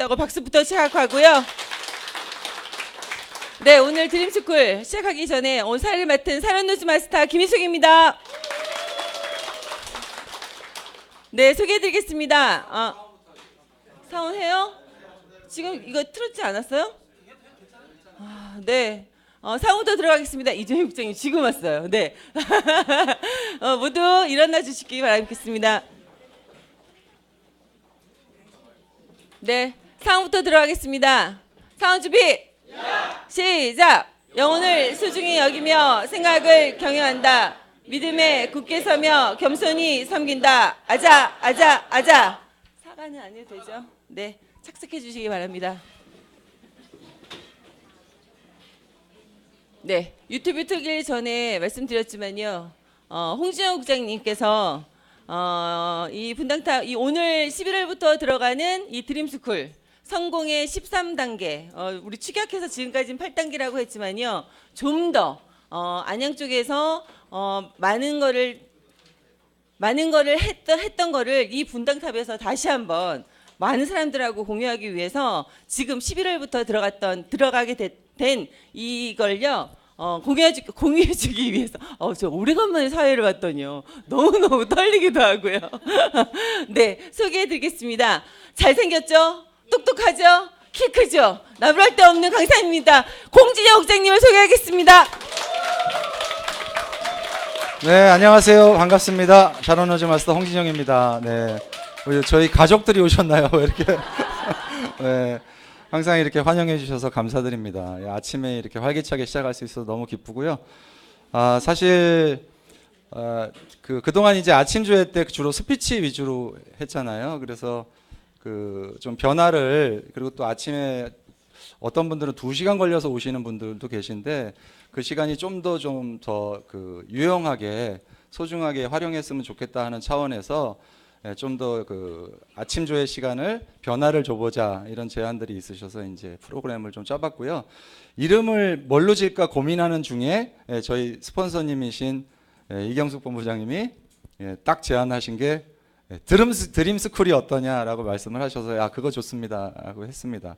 수고하셨다고 박수부터 시작하고요. 네, 오늘 드림스쿨 시작하기 전에 온사를 맡은 사랑노즈 마스터 김희숙입니다. 네, 소개해드리겠습니다. 사원해요? 지금 이거 틀었지 않았어요? 네. 사원부터 들어가겠습니다. 이준희 국장님 지금 왔어요. 네. 모두 일어나 주시기 바라겠습니다. 네. 사원부터 들어가겠습니다. 사원 준비! 시작! 영혼을 소중히 여기며 생각을 경영한다. 믿음에 굳게 서며 겸손히 섬긴다. 아자, 아자, 아자. 사과는 안 해도 되죠? 네. 착석해 주시기 바랍니다. 네, 유튜브 틀기 전에 말씀드렸지만요. 홍진영 국장님께서 이 분당탑 오늘 11월부터 들어가는 이 드림스쿨 성공의 13단계 우리 축약해서 지금까지는 8단계라고 했지만요. 좀 더 안양 쪽에서 많은 거를 했던 거를 이 분당탑에서 다시 한번 많은 사람들하고 공유하기 위해서 지금 11월부터 들어가게 된 이걸요. 공유해주기 위해서 저 오래간만에 사회를 봤더니요. 너무너무 떨리기도 하고요. 네, 소개해드리겠습니다. 잘생겼죠? 똑똑하죠? 키 크죠? 나무랄 데 없는 강사입니다. 공진영 국장님을 소개하겠습니다. 네, 안녕하세요. 반갑습니다. 샤론노즈 마스터 홍진영입니다. 네, 저희 가족들이 오셨나요? 왜 이렇게? 네, 항상 이렇게 환영해 주셔서 감사드립니다. 아침에 이렇게 활기차게 시작할 수 있어서 너무 기쁘고요. 사실 그동안 이제 아침 조회 때 주로 스피치 위주로 했잖아요. 그래서 좀 변화를, 그리고 또 아침에 어떤 분들은 2시간 걸려서 오시는 분들도 계신데 그 시간이 좀 더 유용하게 소중하게 활용했으면 좋겠다 하는 차원에서 좀 더 아침 조회 시간을 변화를 줘보자 이런 제안들이 있으셔서 이제 프로그램을 좀 짜봤고요. 이름을 뭘로 지을까 고민하는 중에 저희 스폰서님이신 이경숙 본부장님이 딱 제안하신 게 드림스쿨이 어떠냐라고 말씀을 하셔서 그거 좋습니다 라고 했습니다.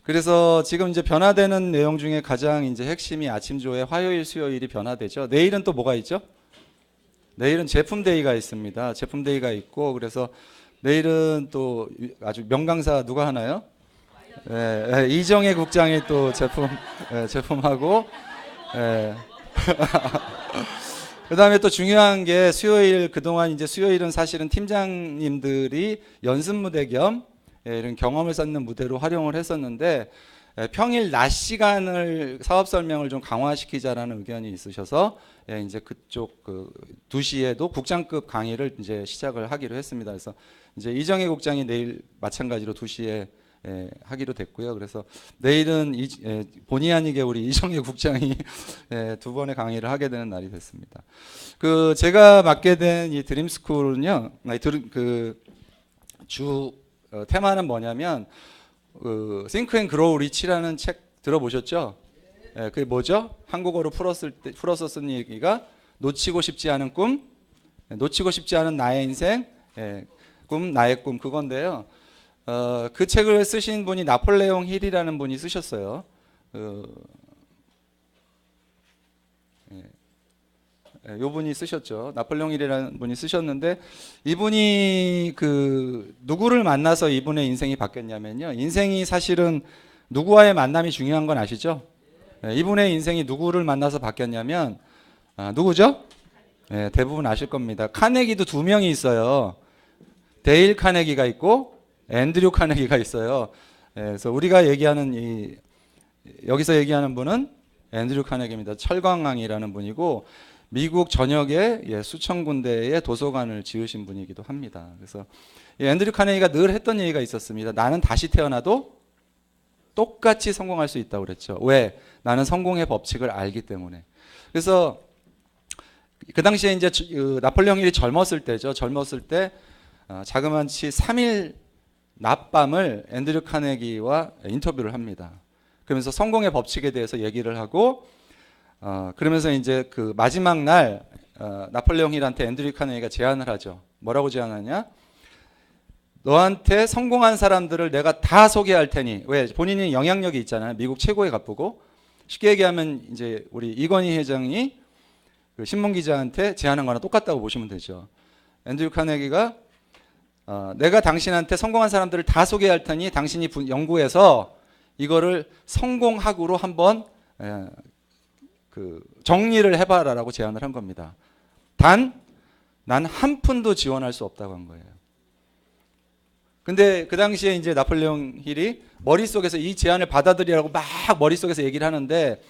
그래서 지금 이제 변화되는 내용 중에 가장 이제 핵심이 아침 조회 화요일 수요일이 변화되죠. 내일은 또 뭐가 있죠? 내일은 제품 데이가 있습니다. 제품 데이가 있고, 그래서 내일은 또 아주 명강사 누가 하나요? 이정혜 국장이 또 제품하고, 그 다음에 또 중요한 게 수요일, 그동안 이제 수요일은 사실은 팀장님들이 연습 무대 겸 이런 경험을 쌓는 무대로 활용을 했었는데, 평일 낮 시간을 사업 설명을 좀 강화시키자라는 의견이 있으셔서 이제 그쪽 2시에도 국장급 강의를 이제 시작을 하기로 했습니다. 그래서 이제 이정혜 국장이 내일 마찬가지로 2시에 하기로 됐고요. 그래서 내일은 본의 아니게 우리 이정혜 국장이 2번의 강의를 하게 되는 날이 됐습니다. 제가 맡게 된 이 드림스쿨은요, 주 테마는 뭐냐면 Think and Grow Rich라는 책 들어보셨죠? 그게 뭐죠? 한국어로 풀어서 쓴 얘기가 놓치고 싶지 않은 꿈, 놓치고 싶지 않은 나의 인생, 꿈, 나의 꿈, 그건데요. 그 책을 쓰신 분이 나폴레옹 힐이라는 분이 쓰셨어요. 요 분이 쓰셨죠. 나폴레옹 힐이라는 분이 쓰셨는데, 이분이 누구를 만나서 이분의 인생이 바뀌었냐면요. 인생이 사실은 누구와의 만남이 중요한 건 아시죠? 이분의 인생이 누구를 만나서 바뀌었냐면, 누구죠? 대부분 아실 겁니다. 카네기도 2명이 있어요. 데일 카네기가 있고 앤드류 카네기가 있어요. 그래서 우리가 얘기하는 여기서 얘기하는 분은 앤드류 카네기입니다. 철광왕이라는 분이고, 미국 전역에 수천 군데의 도서관을 지으신 분이기도 합니다. 그래서 앤드류 카네기가 늘 했던 얘기가 있었습니다. 나는 다시 태어나도 똑같이 성공할 수 있다고 그랬죠. 왜? 나는 성공의 법칙을 알기 때문에. 그래서 그 당시에 이제 나폴레옹 힐이 젊었을 때죠. 젊었을 때 자그마치 3일 낮밤을 앤드류 카네기와 인터뷰를 합니다. 그러면서 성공의 법칙에 대해서 얘기를 하고, 그러면서 이제 마지막 날 나폴레옹 힐한테 앤드류 카네기가 제안을 하죠. 뭐라고 제안하냐? 너한테 성공한 사람들을 내가 다 소개할 테니. 왜? 본인이 영향력이 있잖아요. 미국 최고의 갑부고. 쉽게 얘기하면 이제 우리 이건희 회장이 그 신문 기자한테 제안한 거랑 똑같다고 보시면 되죠. 앤드류 카네기가 내가 당신한테 성공한 사람들을 다 소개할 테니 당신이 연구해서 이거를 성공학으로 한번 그 정리를 해봐라라고 제안을 한 겁니다. 단 난 한 푼도 지원할 수 없다고 한 거예요. 근데 그 당시에 이제 나폴레옹 힐이 머릿속에서 이 제안을 받아들이라고 막 머릿속에서 얘기를 하는데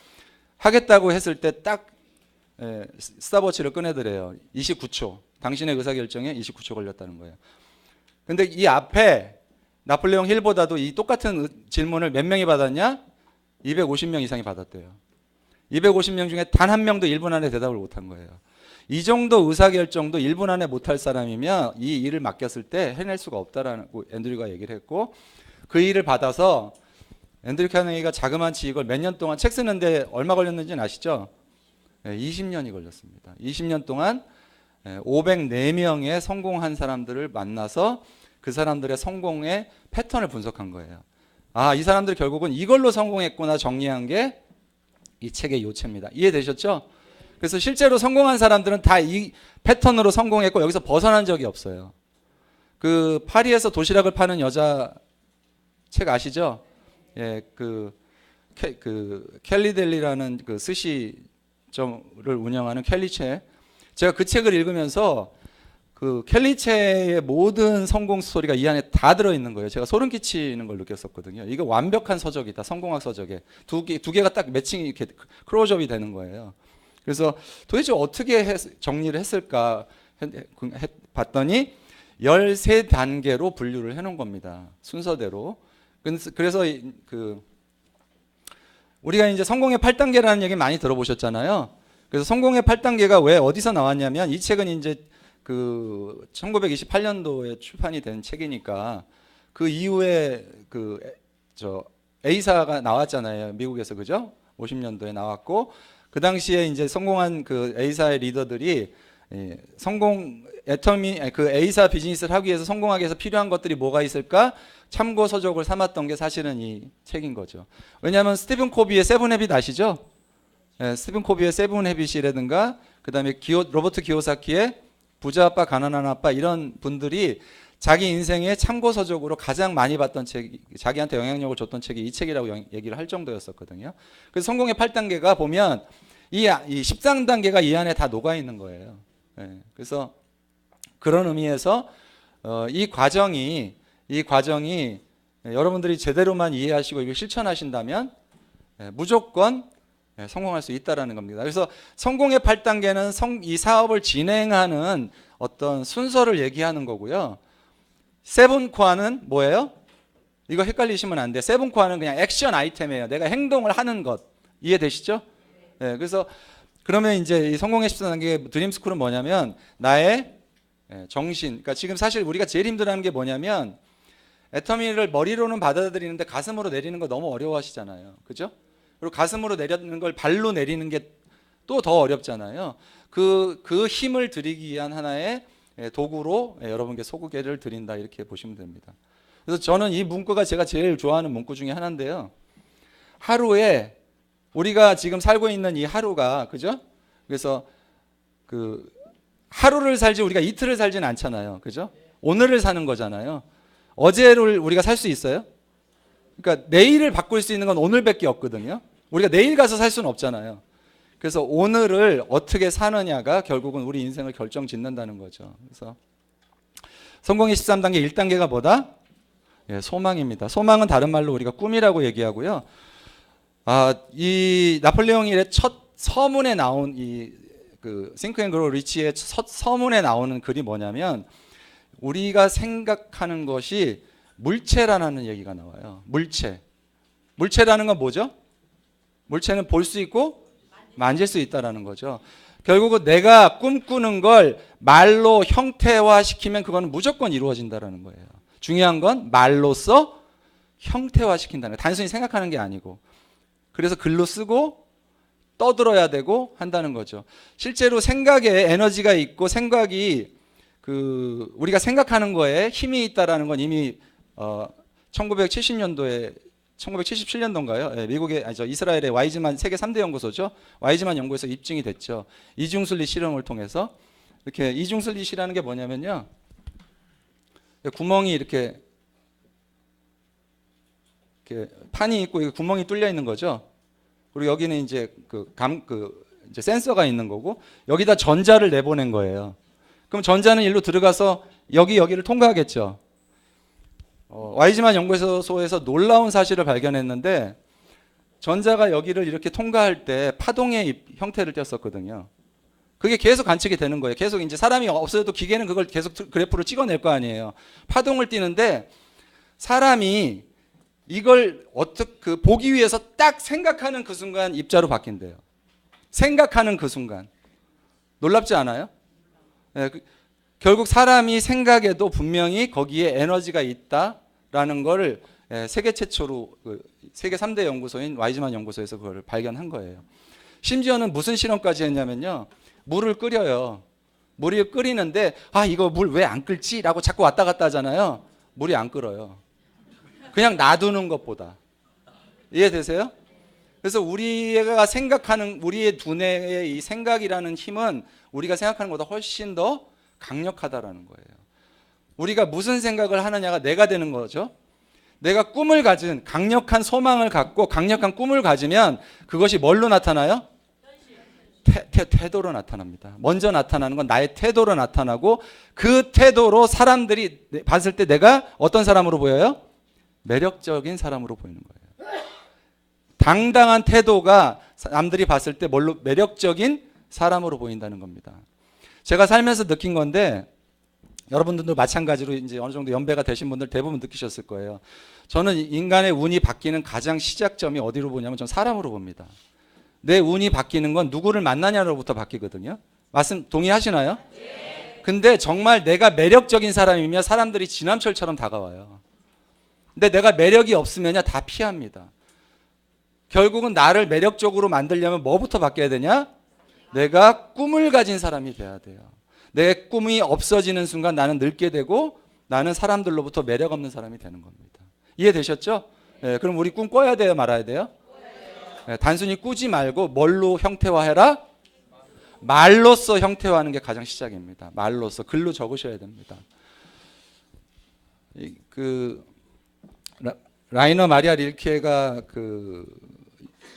하겠다고 했을 때 딱 스탑워치를 꺼내더래요. 29초. 당신의 의사결정에 29초 걸렸다는 거예요. 근데 이 앞에 나폴레옹 힐보다도 이 똑같은 질문을 몇 명이 받았냐? 250명 이상이 받았대요. 250명 중에 단 한 명도 1분 안에 대답을 못한 거예요. 이 정도 의사결정도 1분 안에 못할 사람이면 이 일을 맡겼을 때 해낼 수가 없다라고 앤드류가 얘기를 했고, 그 일을 받아서 앤드류 카네기가 자그마치 이걸 몇 년 동안 책 쓰는데 얼마 걸렸는지는 아시죠? 20년이 걸렸습니다. 20년 동안 504명의 성공한 사람들을 만나서 그 사람들의 성공의 패턴을 분석한 거예요. 아, 이 사람들 결국은 이걸로 성공했구나 정리한 게 이 책의 요체입니다. 이해되셨죠? 그래서 실제로 성공한 사람들은 다 이 패턴으로 성공했고 여기서 벗어난 적이 없어요. 그 파리에서 도시락을 파는 여자 책 아시죠? 예, 그 켈리델리라는 그 스시점을 운영하는 켈리체. 제가 그 책을 읽으면서 그 켈리체의 모든 성공 스토리가 이 안에 다 들어있는 거예요. 제가 소름 끼치는 걸 느꼈었거든요. 이거 완벽한 서적이다. 성공학 서적에 두 개가 딱 매칭이 이렇게 크로즈업이 되는 거예요. 그래서 도대체 어떻게 정리를 했을까 봤더니 13단계로 분류를 해놓은 겁니다. 순서대로. 그래서 우리가 이제 성공의 8단계라는 얘기 많이 들어보셨잖아요. 그래서 성공의 8단계가 왜 어디서 나왔냐면 이 책은 이제 그 1928년도에 출판이 된 책이니까 그 이후에 A사가 나왔잖아요. 미국에서. 그죠? 50년도에 나왔고 그 당시에 이제 성공한 그 A사의 리더들이 그 A사 비즈니스를 하기 위해서 성공하기 위해서 필요한 것들이 뭐가 있을까? 참고 서적을 삼았던 게 사실은 이 책인 거죠. 왜냐하면 스티븐 코비의 세븐 헤빗 아시죠? 스티븐 코비의 세븐 헤빗이라든가 그다음에 로버트 기요사키의 부자 아빠 가난한 아빠 이런 분들이 자기 인생의 참고 서적으로 가장 많이 봤던 책이, 자기한테 영향력을 줬던 책이 이 책이라고 얘기를 할 정도였었거든요. 그래서 성공의 8단계가 보면 이 13단계가 이 안에 다 녹아 있는 거예요. 그래서 그런 의미에서 이 과정이 여러분들이 제대로만 이해하시고 이걸 실천하신다면 무조건 성공할 수 있다라는 겁니다. 그래서 성공의 8단계는 이 사업을 진행하는 어떤 순서를 얘기하는 거고요. 세븐코어는 뭐예요? 이거 헷갈리시면 안 돼. 세븐코어는 그냥 액션 아이템이에요. 내가 행동을 하는 것. 이해되시죠? 네, 그래서 그러면 이제 이 성공의 14단계 드림스쿨은 뭐냐면 나의 정신. 그러니까 지금 사실 우리가 제일 힘들어하는 게 뭐냐면 애터미를 머리로는 받아들이는데 가슴으로 내리는 거 너무 어려워하시잖아요. 그죠? 그리고 가슴으로 내리는 걸 발로 내리는 게 또 더 어렵잖아요. 그 힘을 들이기 위한 하나의 도구로 여러분께 소개를 드린다 이렇게 보시면 됩니다. 그래서 저는 이 문구가 제가 제일 좋아하는 문구 중에 하나인데요. 하루에 우리가 지금 살고 있는 이 하루가 그죠? 그래서 그 하루를 살지 우리가 이틀을 살지는 않잖아요. 그죠? 오늘을 사는 거잖아요. 어제를 우리가 살 수 있어요? 그러니까 내일을 바꿀 수 있는 건 오늘밖에 없거든요. 우리가 내일 가서 살 수는 없잖아요. 그래서 오늘을 어떻게 사느냐가 결국은 우리 인생을 결정짓는다는 거죠. 그래서 성공의 13단계 1단계가 뭐다? 소망입니다. 소망은 다른 말로 우리가 꿈이라고 얘기하고요. 이 나폴레옹 힐의 첫 서문에 나온 그 Think and Grow Rich의 첫 서문에 나오는 글이 뭐냐면 우리가 생각하는 것이 물체라는 얘기가 나와요. 물체라는 건 뭐죠? 물체는 볼 수 있고 만질 수 있다라는 거죠. 결국은 내가 꿈꾸는 걸 말로 형태화시키면 그거는 무조건 이루어진다라는 거예요. 중요한 건 말로써 형태화시킨다는 거예요. 단순히 생각하는 게 아니고. 그래서 글로 쓰고 떠들어야 되고 한다는 거죠. 실제로 생각에 에너지가 있고 생각이 그 우리가 생각하는 거에 힘이 있다라는 건 이미 1970년도에 1977년도인가요? 예, 미국의 이스라엘의 와이즈만 세계 3대 연구소죠. 와이즈만 연구에서 입증이 됐죠. 이중슬릿 실험을 통해서 이렇게 이중슬릿이라는 게 뭐냐면요. 구멍이 이렇게 판이 있고 구멍이 뚫려 있는 거죠. 그리고 여기는 이제 이제 센서가 있는 거고 여기다 전자를 내보낸 거예요. 그럼 전자는 일로 들어가서 여기를 통과하겠죠. 와이즈만 연구소에서 놀라운 사실을 발견했는데 전자가 여기를 이렇게 통과할 때 파동의 형태를 띄었었거든요. 그게 계속 관측이 되는 거예요. 계속 이제 사람이 없어도 기계는 그걸 계속 그래프로 찍어낼 거 아니에요. 파동을 띄는데 사람이 이걸 보기 위해서 딱 생각하는 그 순간 입자로 바뀐대요. 생각하는 그 순간. 놀랍지 않아요? 네, 결국 사람이 생각에도 분명히 거기에 에너지가 있다라는 걸 세계 최초로 세계 3대 연구소인 와이즈만 연구소에서 그걸 발견한 거예요. 심지어는 무슨 실험까지 했냐면요. 물을 끓여요. 물이 끓이는데 이거 물 왜 안 끓지? 라고 자꾸 왔다 갔다 하잖아요. 물이 안 끓어요. 그냥 놔두는 것보다. 이해되세요? 그래서 우리가 생각하는 우리의 두뇌의 이 생각이라는 힘은 우리가 생각하는 것보다 훨씬 더 강력하다라는 거예요. 우리가 무슨 생각을 하느냐가 내가 되는 거죠. 내가 꿈을 가진 강력한 소망을 갖고 강력한 꿈을 가지면 그것이 뭘로 나타나요? 태도로 나타납니다. 먼저 나타나는 건 나의 태도로 나타나고 그 태도로 사람들이 봤을 때 내가 어떤 사람으로 보여요? 매력적인 사람으로 보이는 거예요. 당당한 태도가 남들이 봤을 때 뭘로 매력적인 사람으로 보인다는 겁니다. 제가 살면서 느낀 건데 여러분들도 마찬가지로 이제 어느 정도 연배가 되신 분들 대부분 느끼셨을 거예요. 저는 인간의 운이 바뀌는 가장 시작점이 어디로 보냐면 전 사람으로 봅니다. 내 운이 바뀌는 건 누구를 만나냐로부터 바뀌거든요. 말씀 동의하시나요? 네. 근데 정말 내가 매력적인 사람이면 사람들이 지남철처럼 다가와요. 근데 내가 매력이 없으면 다 피합니다. 결국은 나를 매력적으로 만들려면 뭐부터 바뀌어야 되냐? 내가 꿈을 가진 사람이 돼야 돼요. 내 꿈이 없어지는 순간 나는 늙게 되고 나는 사람들로부터 매력 없는 사람이 되는 겁니다. 이해되셨죠? 네, 그럼 우리 꿈 꿔야 돼요? 말아야 돼요? 네, 단순히 꾸지 말고 뭘로 형태화해라? 말로써 형태화하는 게 가장 시작입니다. 말로써 글로 적으셔야 됩니다. 라이너 마리아 릴케가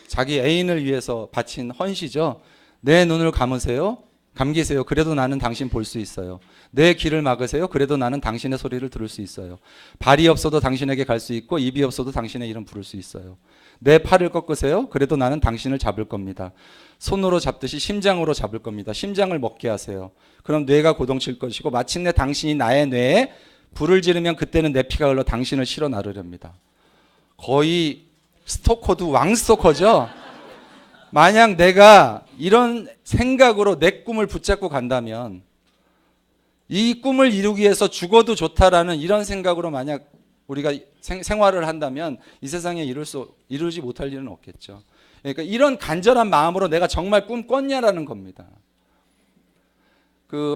자기 애인을 위해서 바친 헌시죠. 내 눈을 감기세요. 그래도 나는 당신 볼 수 있어요. 내 귀를 막으세요. 그래도 나는 당신의 소리를 들을 수 있어요. 발이 없어도 당신에게 갈 수 있고 입이 없어도 당신의 이름 부를 수 있어요. 내 팔을 꺾으세요. 그래도 나는 당신을 잡을 겁니다. 손으로 잡듯이 심장으로 잡을 겁니다. 심장을 먹게 하세요. 그럼 뇌가 고동칠 것이고 마침내 당신이 나의 뇌에 불을 지르면 그때는 내 피가 흘러 당신을 실어 나르렵니다. 거의 스토커도 왕스토커죠. 만약 내가 이런 생각으로 내 꿈을 붙잡고 간다면 이 꿈을 이루기 위해서 죽어도 좋다라는 이런 생각으로 만약 우리가 생활을 한다면 이 세상에 이루지 못할 일은 없겠죠. 그러니까 이런 간절한 마음으로 내가 정말 꿈 꿨냐라는 겁니다.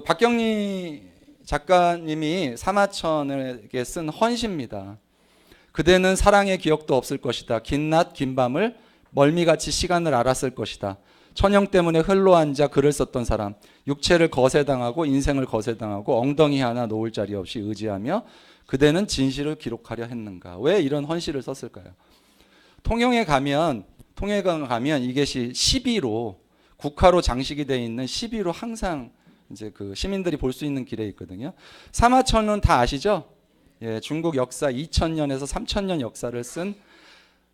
박경리 작가님이 사마천에게 쓴 헌시입니다. 그대는 사랑의 기억도 없을 것이다. 긴 낮, 긴 밤을 멀미같이 시간을 알았을 것이다. 천형 때문에 흘러앉아 글을 썼던 사람, 육체를 거세당하고 인생을 거세당하고 엉덩이 하나 놓을 자리 없이 의지하며 그대는 진실을 기록하려 했는가. 왜 이런 헌시를 썼을까요? 통영에 가면 이것이 12로 국화로 장식이 되어 있는 12로 항상 이제 시민들이 볼 수 있는 길에 있거든요. 사마천은 다 아시죠? 예, 중국 역사 2000년에서 3000년 역사를 쓴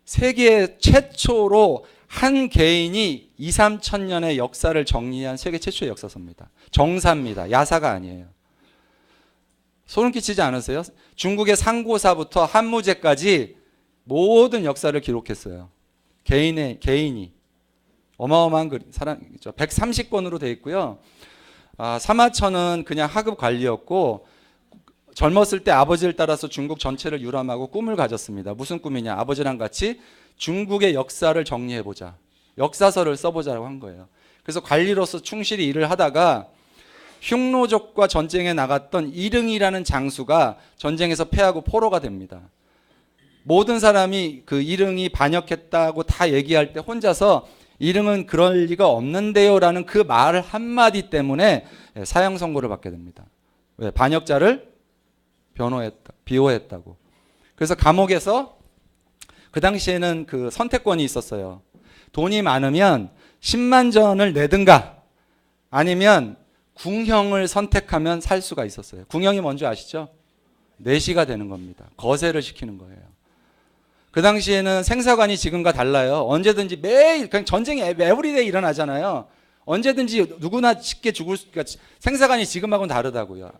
세계 최초로 한 개인이 2, 3천 년의 역사를 정리한 세계 최초의 역사서입니다. 정사입니다. 야사가 아니에요. 소름 끼치지 않으세요? 중국의 상고사부터 한무제까지 모든 역사를 기록했어요. 개인이 어마어마한 사람이죠. 130권으로 되어 있고요. 사마천은 그냥 하급 관리였고 젊었을 때 아버지를 따라서 중국 전체를 유람하고 꿈을 가졌습니다. 무슨 꿈이냐? 아버지랑 같이 중국의 역사를 정리해보자. 역사서를 써보자고 한 거예요. 그래서 관리로서 충실히 일을 하다가 흉노족과 전쟁에 나갔던 이릉이라는 장수가 전쟁에서 패하고 포로가 됩니다. 모든 사람이 그 이릉이 반역했다고 다 얘기할 때 혼자서 이릉은 그럴 리가 없는데요 라는 그 말 한마디 때문에 사형 선고를 받게 됩니다. 왜? 반역자를 비호했다고. 그래서 감옥에서 그 당시에는 그 선택권이 있었어요. 돈이 많으면 10만 전을 내든가 아니면 궁형을 선택하면 살 수가 있었어요. 궁형이 뭔지 아시죠? 내시가 되는 겁니다. 거세를 시키는 거예요. 그 당시에는 생사관이 지금과 달라요. 언제든지 매일 그냥 전쟁이 에브리데이 일어나잖아요. 언제든지 누구나 쉽게 그러니까 생사관이 지금하고는 다르다고요.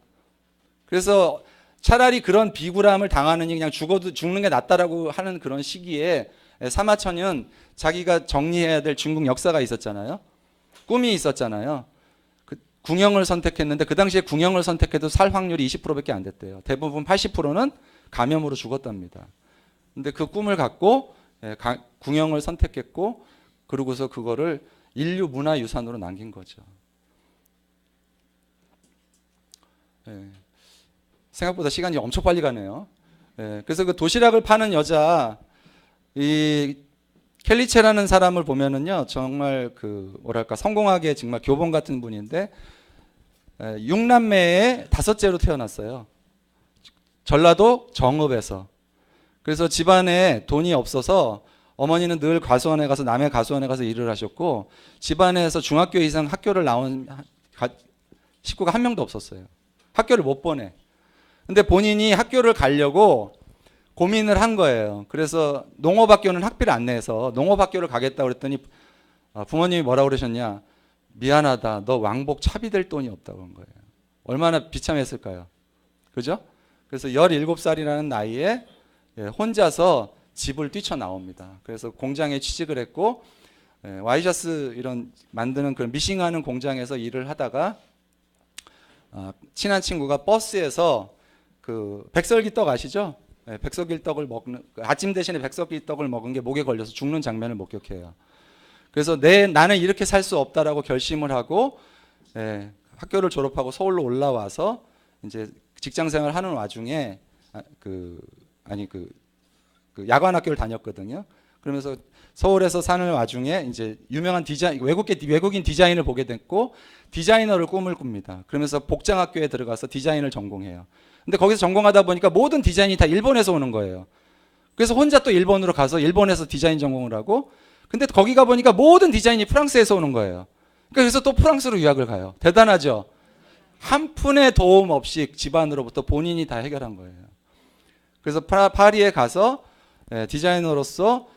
그래서 차라리 그런 비굴함을 당하느니 그냥 죽는 게 낫다라고 하는 그런 시기에 사마천은 자기가 정리해야 될 중국 역사가 있었잖아요. 꿈이 있었잖아요. 궁형을 선택했는데 그 당시에 궁형을 선택해도 살 확률이 20%밖에 안 됐대요. 대부분 80%는 감염으로 죽었답니다. 근데 그 꿈을 갖고 궁형을 선택했고 그러고서 그거를 인류 문화유산으로 남긴 거죠. 생각보다 시간이 엄청 빨리 가네요. 그래서 그 도시락을 파는 여자 이 켈리체라는 사람을 보면은요 정말 그 뭐랄까 성공하게 정말 교본 같은 분인데 6남매의 5째로 태어났어요. 전라도 정읍에서. 그래서 집안에 돈이 없어서 어머니는 늘 가수원에 가서 남해 가수원에 가서 일을 하셨고 집안에서 중학교 이상 학교를 나온 식구가 한 명도 없었어요. 학교를 못 보내. 근데 본인이 학교를 가려고 고민을 한 거예요. 그래서 농업학교는 학비를 안 내서 농업학교를 가겠다고 그랬더니 부모님이 뭐라고 그러셨냐. 미안하다. 너 왕복 차비 될 돈이 없다고 한 거예요. 얼마나 비참했을까요? 그죠? 그래서 17살이라는 나이에 혼자서 집을 뛰쳐나옵니다. 그래서 공장에 취직을 했고 와이셔츠 이런 만드는 그런 미싱하는 공장에서 일을 하다가 친한 친구가 버스에서 그 백설기 떡 아시죠? 백설기 떡을 먹는 아침 대신에 백설기 떡을 먹은 게 목에 걸려서 죽는 장면을 목격해요. 그래서 나는 이렇게 살 수 없다라고 결심을 하고 학교를 졸업하고 서울로 올라와서 이제 직장생활을 하는 와중에 그 야간 학교를 다녔거든요. 그러면서 서울에서 사는 와중에 이제 유명한 외국인 디자인을 보게 됐고 디자이너를 꿈을 꿉니다. 그러면서 복장학교에 들어가서 디자인을 전공해요. 근데 거기서 전공하다 보니까 모든 디자인이 다 일본에서 오는 거예요. 그래서 혼자 또 일본으로 가서 일본에서 디자인 전공을 하고 근데 거기 가 보니까 모든 디자인이 프랑스에서 오는 거예요. 그래서 또 프랑스로 유학을 가요. 대단하죠? 한 푼의 도움 없이 집안으로부터 본인이 다 해결한 거예요. 그래서 파리에 가서 디자이너로서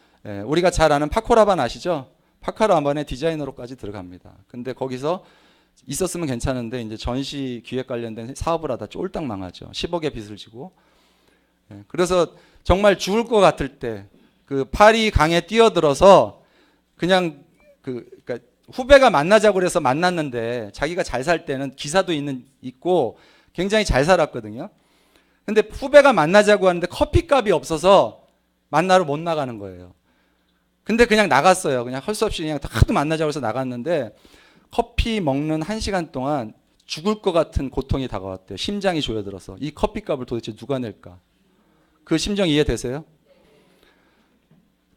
우리가 잘 아는 파코라반 아시죠? 파코라반의 디자이너로까지 들어갑니다. 근데 거기서 있었으면 괜찮은데 이제 전시 기획 관련된 사업을 하다 쫄딱 망하죠. 10억의 빚을 지고. 그래서 정말 죽을 것 같을 때 그 파리 강에 뛰어들어서 그냥 그러니까 후배가 만나자고 그래서 만났는데 자기가 잘 살 때는 기사도 있고 굉장히 잘 살았거든요. 근데 후배가 만나자고 하는데 커피값이 없어서 만나러 못 나가는 거예요. 근데 그냥 나갔어요. 그냥 할 수 없이 그냥 하도 만나자고 해서 나갔는데 커피 먹는 1시간 동안 죽을 것 같은 고통이 다가왔대요. 심장이 조여들어서. 이 커피값을 도대체 누가 낼까? 그 심정 이해되세요?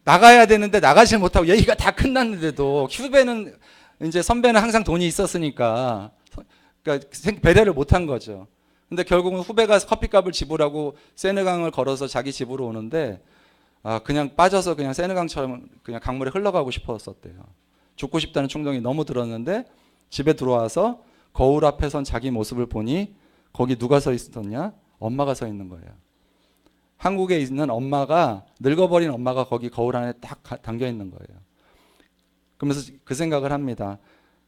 나가야 되는데 나가질 못하고 얘기가 다 끝났는데도 후배는 이제 선배는 항상 돈이 있었으니까 그러니까 배려를 못한 거죠. 근데 결국은 후배가 커피값을 지불하고 세느강을 걸어서 자기 집으로 오는데 그냥 빠져서 그냥 세느강처럼 그냥 강물에 흘러가고 싶었었대요. 죽고 싶다는 충동이 너무 들었는데 집에 들어와서 거울 앞에 선 자기 모습을 보니 거기 누가 서 있었냐? 엄마가 서 있는 거예요. 한국에 있는 엄마가 늙어버린 엄마가 거기 거울 안에 딱 담겨 있는 거예요. 그러면서 그 생각을 합니다.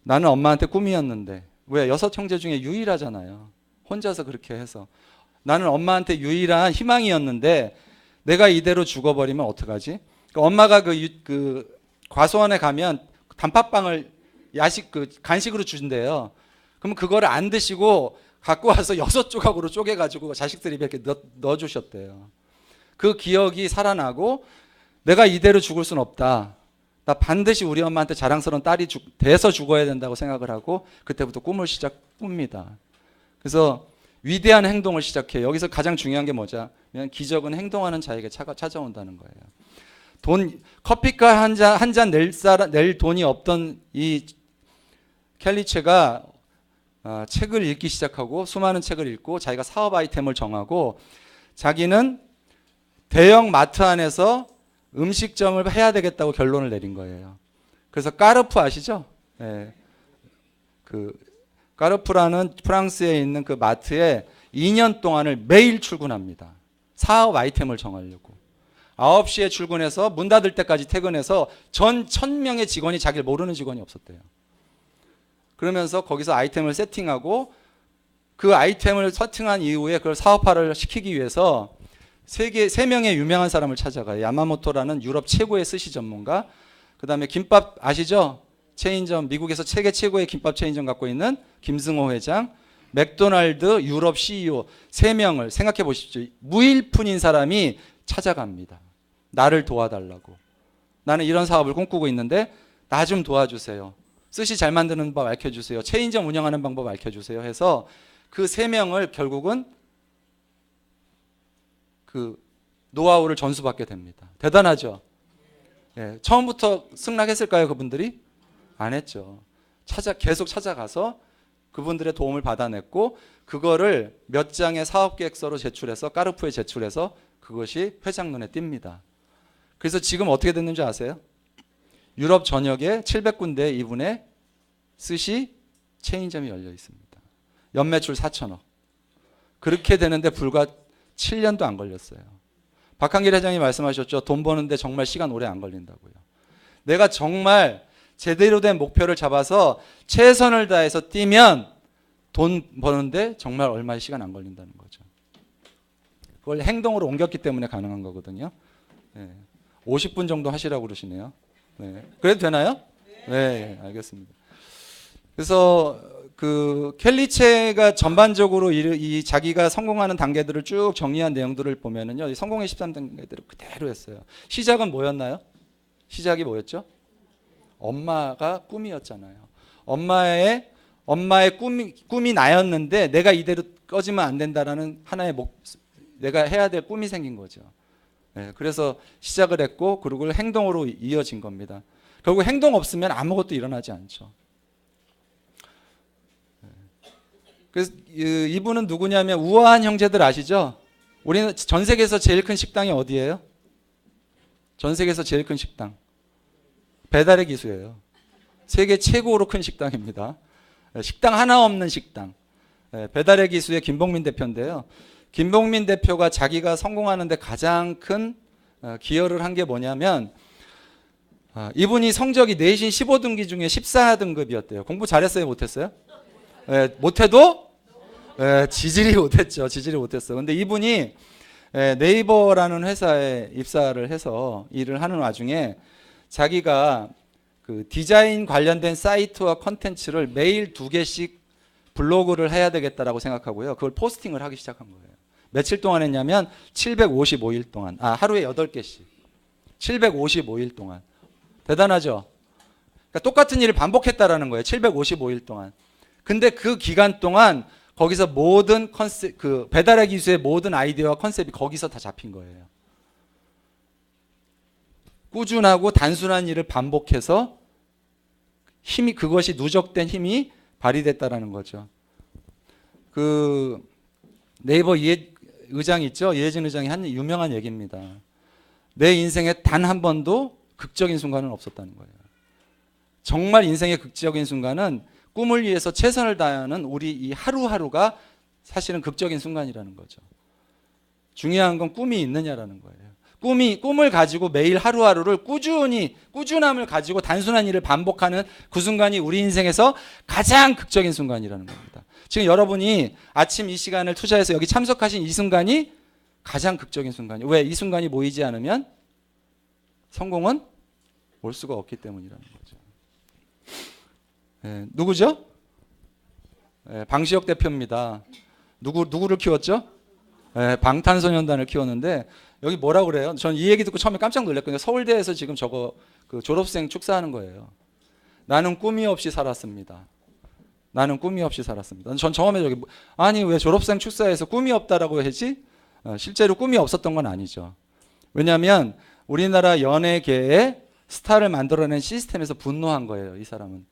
나는 엄마한테 꿈이었는데 왜 6 형제 중에 유일하잖아요. 혼자서 그렇게 해서 나는 엄마한테 유일한 희망이었는데 내가 이대로 죽어버리면 어떡하지? 그러니까 엄마가 그 과수원에 가면 단팥빵을 간식으로 주신대요. 그럼 그거를 안 드시고 갖고 와서 6조각으로 쪼개가지고 자식들 입에 이렇게 넣어주셨대요. 그 기억이 살아나고 내가 이대로 죽을 순 없다. 나 반드시 우리 엄마한테 자랑스러운 딸이 돼서 죽어야 된다고 생각을 하고 그때부터 꿈을 꿉니다. 그래서 위대한 행동을 시작해요. 여기서 가장 중요한 게 뭐냐면 기적은 행동하는 자에게 찾아온다는 거예요. 커피값 한 잔 낼 돈이 없던 이 켈리체가 책을 읽기 시작하고 수많은 책을 읽고 자기가 사업 아이템을 정하고 자기는 대형 마트 안에서 음식점을 해야 되겠다고 결론을 내린 거예요. 그래서 까르푸 아시죠? 네. 그 까르푸라는 프랑스에 있는 그 마트에 2년 동안을 매일 출근합니다. 사업 아이템을 정하려고. 9시에 출근해서 문 닫을 때까지 퇴근해서 전 1000명의 직원이 자기를 모르는 직원이 없었대요. 그러면서 거기서 아이템을 세팅하고 그 아이템을 세팅한 이후에 그걸 사업화를 시키기 위해서 3명의 유명한 사람을 찾아가요. 야마모토라는 유럽 최고의 스시 전문가, 그 다음에 김밥 아시죠? 체인점, 미국에서 세계 최고의 김밥 체인점 갖고 있는 김승호 회장, 맥도날드 유럽 CEO 3명을 생각해 보십시오. 무일푼인 사람이 찾아갑니다. 나를 도와달라고. 나는 이런 사업을 꿈꾸고 있는데 나 좀 도와주세요. 스시 잘 만드는 법 알려주세요. 체인점 운영하는 방법 알려주세요. 해서 그 3명을 결국은 그 노하우를 전수받게 됩니다. 대단하죠? 예, 처음부터 승낙했을까요, 그분들이? 안 했죠. 계속 찾아가서 그분들의 도움을 받아냈고 그거를 몇 장의 사업 계획서로 제출해서 까르푸에 제출해서 그것이 회장 눈에 띕니다. 그래서 지금 어떻게 됐는지 아세요? 유럽 전역에 700군데 이분의 스시 체인점이 열려 있습니다. 연매출 4천억. 그렇게 되는데 불과 7년도 안 걸렸어요. 박한길 회장이 말씀하셨죠. 돈 버는데 정말 시간 오래 안 걸린다고요. 내가 정말 제대로 된 목표를 잡아서 최선을 다해서 뛰면 돈 버는데 정말 얼마의 시간 안 걸린다는 거죠. 그걸 행동으로 옮겼기 때문에 가능한 거거든요. 네. 50분 정도 하시라고 그러시네요. 네. 그래도 되나요? 네, 알겠습니다. 그래서 그 켈리체가 전반적으로 이 자기가 성공하는 단계들을 쭉 정리한 내용들을 보면은요, 성공의 13단계들을 그대로 했어요. 시작은 뭐였나요? 시작이 뭐였죠? 엄마가 꿈이었잖아요. 엄마의 꿈이 나였는데 내가 이대로 꺼지면 안 된다라는 하나의 내가 해야 될 꿈이 생긴 거죠. 네, 그래서 시작을 했고 그리고 행동으로 이어진 겁니다. 결국 행동 없으면 아무것도 일어나지 않죠. 그래서 이분은 누구냐면 우아한 형제들 아시죠? 우리는 전 세계에서 제일 큰 식당이 어디예요? 전 세계에서 제일 큰 식당. 배달의 기수예요. 세계 최고로 큰 식당입니다. 식당 하나 없는 식당. 배달의 기수의 김봉민 대표인데요. 김봉민 대표가 자기가 성공하는데 가장 큰 기여를 한 게 뭐냐면 이분이 성적이 내신 15등기 중에 14등급이었대요. 공부 잘했어요? 못했어요? 못해도 지질이 못했죠. 지질이 못했어. 근데 이분이 네이버라는 회사에 입사를 해서 일을 하는 와중에 자기가 그 디자인 관련된 사이트와 컨텐츠를 매일 2개씩 블로그를 해야 되겠다라고 생각하고요. 그걸 포스팅을 하기 시작한 거예요. 며칠 동안 했냐면 755일 동안. 하루에 8개씩. 755일 동안. 대단하죠? 그러니까 똑같은 일을 반복했다라는 거예요. 755일 동안. 근데 그 기간 동안 거기서 모든 그 배달의 기수의 모든 아이디어와 컨셉이 거기서 다 잡힌 거예요. 꾸준하고 단순한 일을 반복해서 그것이 누적된 힘이 발휘됐다라는 거죠. 그 네이버 의장 있죠? 이해진 의장이 한 유명한 얘기입니다. 내 인생에 단 한 번도 극적인 순간은 없었다는 거예요. 정말 인생의 극적인 순간은 꿈을 위해서 최선을 다하는 우리 이 하루하루가 사실은 극적인 순간이라는 거죠. 중요한 건 꿈이 있느냐라는 거예요. 꿈을 가지고 매일 하루하루를 꾸준함을 가지고 단순한 일을 반복하는 그 순간이 우리 인생에서 가장 극적인 순간이라는 겁니다. 지금 여러분이 아침 이 시간을 투자해서 여기 참석하신 이 순간이 가장 극적인 순간이에요. 왜? 이 순간이 모이지 않으면 성공은 올 수가 없기 때문이라는 거죠. 누구죠? 방시혁 대표입니다. 누구를 키웠죠? 방탄소년단을 키웠는데 여기 뭐라 그래요? 전 이 얘기 듣고 처음에 깜짝 놀랐거든요. 서울대에서 지금 저거 그 졸업생 축사하는 거예요. 나는 꿈이 없이 살았습니다. 나는 꿈이 없이 살았습니다. 전 처음에 저기 아니 왜 졸업생 축사에서 꿈이 없다라고 했지? 실제로 꿈이 없었던 건 아니죠. 왜냐하면 우리나라 연예계에 스타를 만들어낸 시스템에서 분노한 거예요. 이 사람은.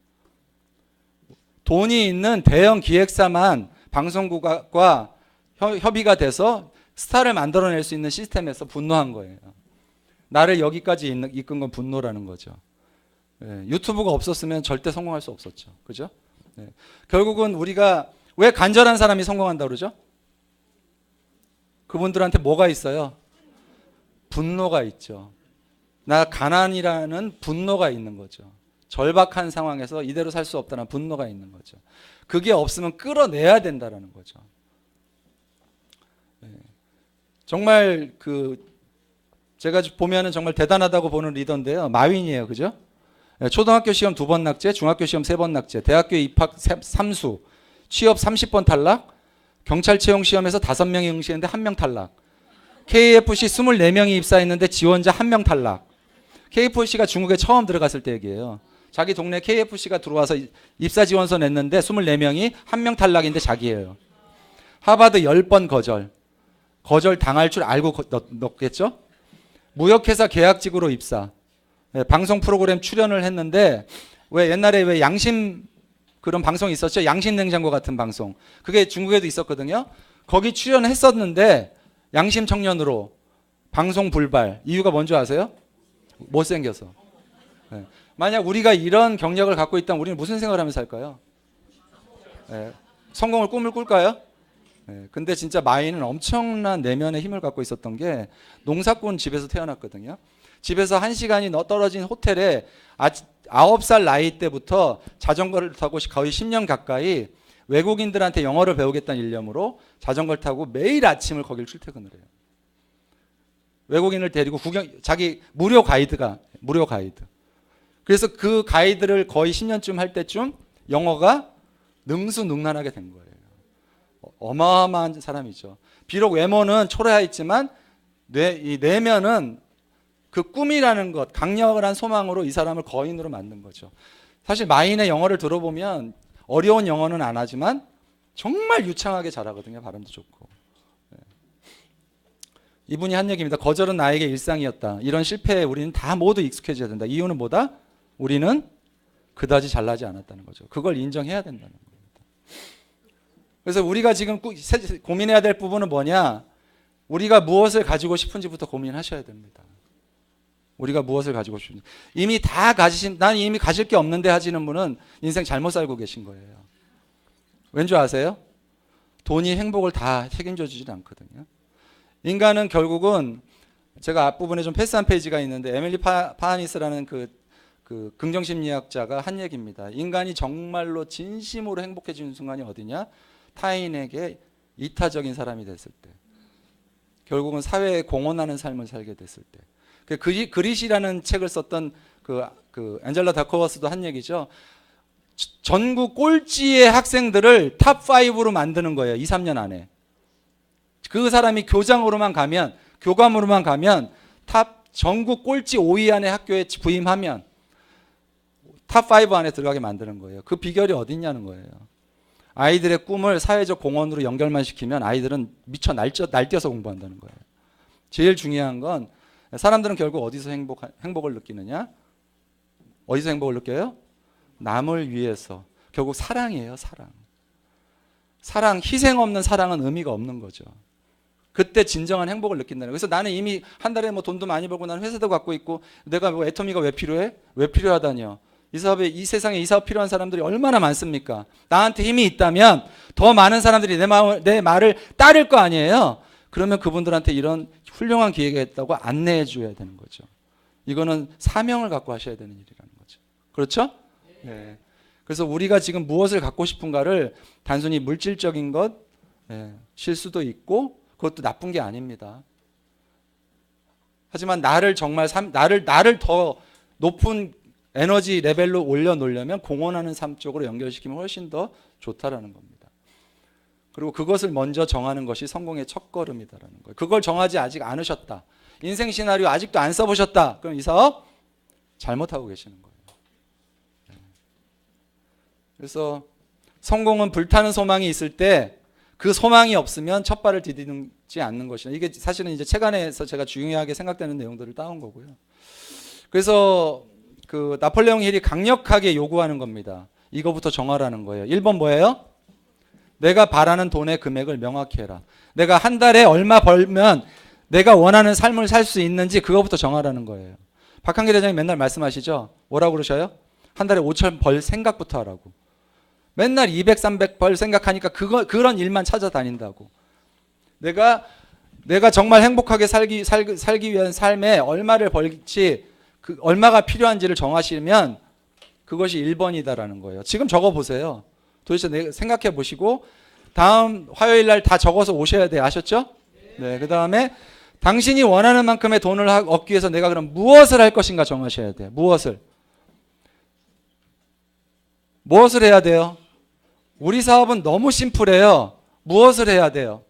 돈이 있는 대형 기획사만 방송국과 협의가 돼서 스타를 만들어낼 수 있는 시스템에서 분노한 거예요. 나를 여기까지 이끈 건 분노라는 거죠. 유튜브가 없었으면 절대 성공할 수 없었죠. 그죠? 결국은 우리가 왜 간절한 사람이 성공한다고 그러죠? 그분들한테 뭐가 있어요? 분노가 있죠. 나 가난이라는 분노가 있는 거죠. 절박한 상황에서 이대로 살 수 없다는 분노가 있는 거죠. 그게 없으면 끌어내야 된다는 거죠. 정말 제가 보면은 정말 대단하다고 보는 리더인데요. 마윈이에요. 그죠? 초등학교 시험 2번 낙제, 중학교 시험 3번 낙제, 대학교 입학 3수, 취업 30번 탈락, 경찰 채용 시험에서 5명이 응시했는데 1명 탈락, KFC 24명이 입사했는데 지원자 1명 탈락. KFC가 중국에 처음 들어갔을 때 얘기예요. 자기 동네 KFC가 들어와서 입사 지원서 냈는데 24명이 1명 탈락인데 자기예요. 하버드 10번 거절 당할 줄 알고 넣겠죠? 무역회사 계약직으로 입사. 방송 프로그램 출연을 했는데 왜 옛날에 왜 양심 그런 방송이 있었죠? 양심냉장고 같은 방송. 그게 중국에도 있었거든요. 거기 출연했었는데 양심 청년으로 방송 불발. 이유가 뭔지 아세요? 못생겨서. 만약 우리가 이런 경력을 갖고 있다면 우리는 무슨 생각을 하면서 살까요? 성공을 꿈을 꿀까요? 근데 진짜 마이는 엄청난 내면의 힘을 갖고 있었던 게 농사꾼 집에서 태어났거든요. 집에서 1시간이 떨어진 호텔에 9살 나이 때부터 자전거를 타고 거의 10년 가까이 외국인들한테 영어를 배우겠다는 일념으로 자전거를 타고 매일 아침을 거길 출퇴근을 해요. 외국인을 데리고 자기 무료 가이드. 그래서 그 가이드를 거의 10년쯤 할 때쯤 영어가 능수능란하게 된 거예요. 어마어마한 사람이죠. 비록 외모는 초라했지만 이 내면은 그 꿈이라는 것, 강렬한 소망으로 이 사람을 거인으로 만든 거죠. 사실 마인의 영어를 들어보면 어려운 영어는 안 하지만 정말 유창하게 잘하거든요. 발음도 좋고. 이분이 한 얘기입니다. 거절은 나에게 일상이었다. 이런 실패에 우리는 다 모두 익숙해져야 된다. 이유는 뭐다? 우리는 그다지 잘나지 않았다는 거죠. 그걸 인정해야 된다는 겁니다. 그래서 우리가 지금 고민해야 될 부분은 뭐냐? 우리가 무엇을 가지고 싶은지부터 고민하셔야 됩니다. 우리가 무엇을 가지고 싶은지. 이미 다 난 이미 가질 게 없는데 하시는 분은 인생 잘못 살고 계신 거예요. 왠지 아세요? 돈이 행복을 다 책임져 주진 않거든요. 인간은 결국은 제가 앞부분에 좀 패스한 페이지가 있는데 에밀리 파하니스라는 그 긍정심리학자가 한 얘기입니다. 인간이 정말로 진심으로 행복해지는 순간이 어디냐? 타인에게 이타적인 사람이 됐을 때. 결국은 사회에 공헌하는 삶을 살게 됐을 때. 그릿이라는 책을 썼던 그 앤젤라 다커버스도 한 얘기죠. 전국 꼴찌의 학생들을 탑5로 만드는 거예요. 2, 3년 안에. 그 사람이 교감으로만 가면 전국 꼴찌 5위 안에 학교에 부임하면 탑5 안에 들어가게 만드는 거예요. 그 비결이 어디 있냐는 거예요. 아이들의 꿈을 사회적 공헌으로 연결만 시키면 아이들은 미쳐 날뛰어서 공부한다는 거예요. 제일 중요한 건 사람들은 결국 어디서 행복을 느끼느냐? 어디서 행복을 느껴요? 남을 위해서. 결국 사랑이에요. 사랑, 희생 없는 사랑은 의미가 없는 거죠. 그때 진정한 행복을 느낀다는 거예요. 그래서 나는 이미 한 달에 뭐 돈도 많이 벌고 나는 회사도 갖고 있고 내가 뭐 애터미가 왜 필요해? 왜 필요하다뇨? 이 세상에 이 사업 필요한 사람들이 얼마나 많습니까? 나한테 힘이 있다면 더 많은 사람들이 내 말을 따를 거 아니에요? 그러면 그분들한테 이런 훌륭한 기회가 있다고 안내해 줘야 되는 거죠. 이거는 사명을 갖고 하셔야 되는 일이라는 거죠. 그렇죠? 네. 그래서 우리가 지금 무엇을 갖고 싶은가를 단순히 물질적인 것, 실 수도 있고 그것도 나쁜 게 아닙니다. 하지만 나를 더 높은 에너지 레벨로 올려놓으려면 공헌하는 삶 쪽으로 연결시키면 훨씬 더 좋다라는 겁니다. 그리고 그것을 먼저 정하는 것이 성공의 첫걸음이다라는 거예요. 그걸 정하지 아직 않으셨다. 인생 시나리오 아직도 안 써보셨다. 그럼 이 사업 잘못하고 계시는 거예요. 그래서 성공은 불타는 소망이 있을 때 그 소망이 없으면 첫 발을 디디지 않는 것이다. 이게 사실은 이제 책 안에서 제가 중요하게 생각되는 내용들을 따온 거고요. 그래서 그 나폴레옹 힐이 강력하게 요구하는 겁니다. 이거부터 정하라는 거예요. 1번 뭐예요? 내가 바라는 돈의 금액을 명확히 해라. 내가 한 달에 얼마 벌면 내가 원하는 삶을 살 수 있는지 그거부터 정하라는 거예요. 박한길 회장이 맨날 말씀하시죠? 뭐라고 그러셔요? 한 달에 5천 벌 생각부터 하라고. 맨날 200, 300 벌 생각하니까 그런 일만 찾아다닌다고. 내가 정말 행복하게 살기 위한 삶에 얼마를 벌지, 얼마가 필요한지를 정하시면 그것이 1번이다라는 거예요. 지금 적어보세요. 도대체 생각해 보시고 다음 화요일 날 다 적어서 오셔야 돼요. 아셨죠? 네. 그 다음에 당신이 원하는 만큼의 돈을 얻기 위해서 내가 그럼 무엇을 할 것인가 정하셔야 돼요. 무엇을 해야 돼요? 우리 사업은 너무 심플해요. 무엇을 해야 돼요?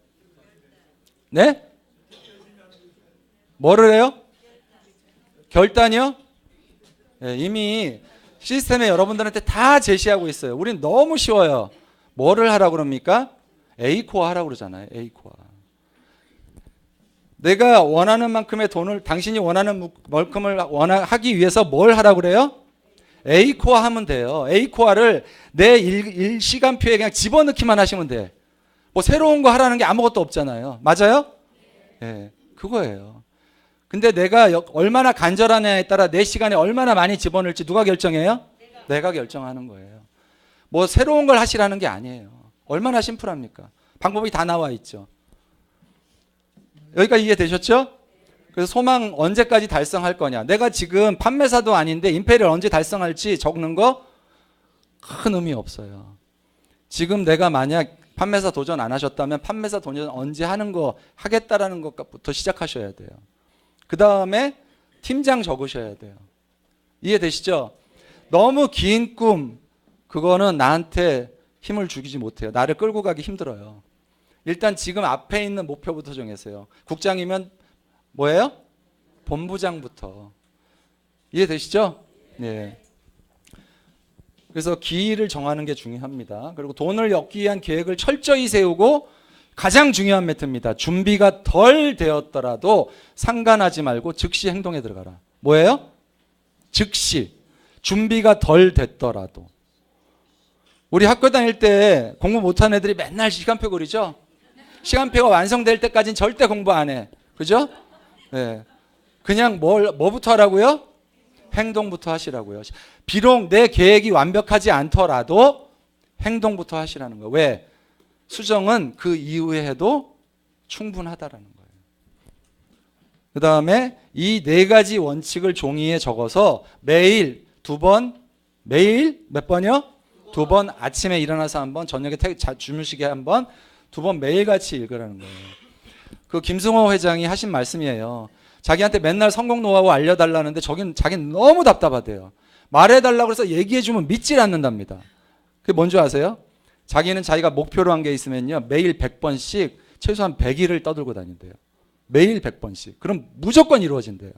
네? 뭐를 해요? 결단이요? 네, 이미 시스템에 여러분들한테 다 제시하고 있어요. 우린 너무 쉬워요. 뭐를 하라고 그럽니까? A코어 하라고 그러잖아요. A코어. 내가 원하는 만큼의 돈을 당신이 원하는 만큼을 하기 위해서 뭘 하라고 그래요? A코어 하면 돼요. A코어를 내 일시간표에 그냥 집어넣기만 하시면 돼. 뭐 새로운 거 하라는 게 아무것도 없잖아요. 맞아요? 네, 그거예요. 근데 내가 얼마나 간절하냐에 따라 내 시간에 얼마나 많이 집어넣을지 누가 결정해요? 내가 결정하는 거예요. 뭐 새로운 걸 하시라는 게 아니에요. 얼마나 심플합니까? 방법이 다 나와 있죠. 여기까지 이해되셨죠? 그래서 소망 언제까지 달성할 거냐. 내가 지금 판매사도 아닌데 임페리얼 언제 달성할지 적는 거 큰 의미 없어요. 지금 내가 만약 판매사 도전 안 하셨다면 판매사 도전 언제 하는 거 하겠다라는 것부터 시작하셔야 돼요. 그 다음에 팀장 적으셔야 돼요. 이해되시죠? 너무 긴 꿈, 그거는 나한테 힘을 주지 못해요. 나를 끌고 가기 힘들어요. 일단 지금 앞에 있는 목표부터 정했어요. 국장이면 뭐예요? 본부장부터. 이해되시죠? 네. 그래서 기일을 정하는 게 중요합니다. 그리고 돈을 얻기 위한 계획을 철저히 세우고 가장 중요한 매트입니다. 준비가 덜 되었더라도 상관하지 말고 즉시 행동에 들어가라. 뭐예요? 즉시. 준비가 덜 됐더라도. 우리 학교 다닐 때 공부 못하는 애들이 맨날 시간표 그리죠? 시간표가 완성될 때까지는 절대 공부 안 해. 그죠? 네. 그냥 뭐부터 하라고요? 행동부터 하시라고요. 비록 내 계획이 완벽하지 않더라도 행동부터 하시라는 거예요. 왜? 수정은 그 이후에 해도 충분하다라는 거예요. 그 다음에 이 4가지 원칙을 종이에 적어서 매일 2번, 매일 몇 번이요? 2번 아침에 일어나서 한 번, 저녁에 주무시게 한 번, 2번 매일같이 읽으라는 거예요. 그 김승호 회장이 하신 말씀이에요. 자기한테 맨날 성공 노하우 알려달라는데 자기는 너무 답답하대요. 말해달라고 해서 얘기해주면 믿질 않는답니다. 그게 뭔지 아세요? 자기는 자기가 목표로 한 게 있으면요. 매일 100번씩 최소한 100일을 떠들고 다닌대요. 매일 100번씩. 그럼 무조건 이루어진대요.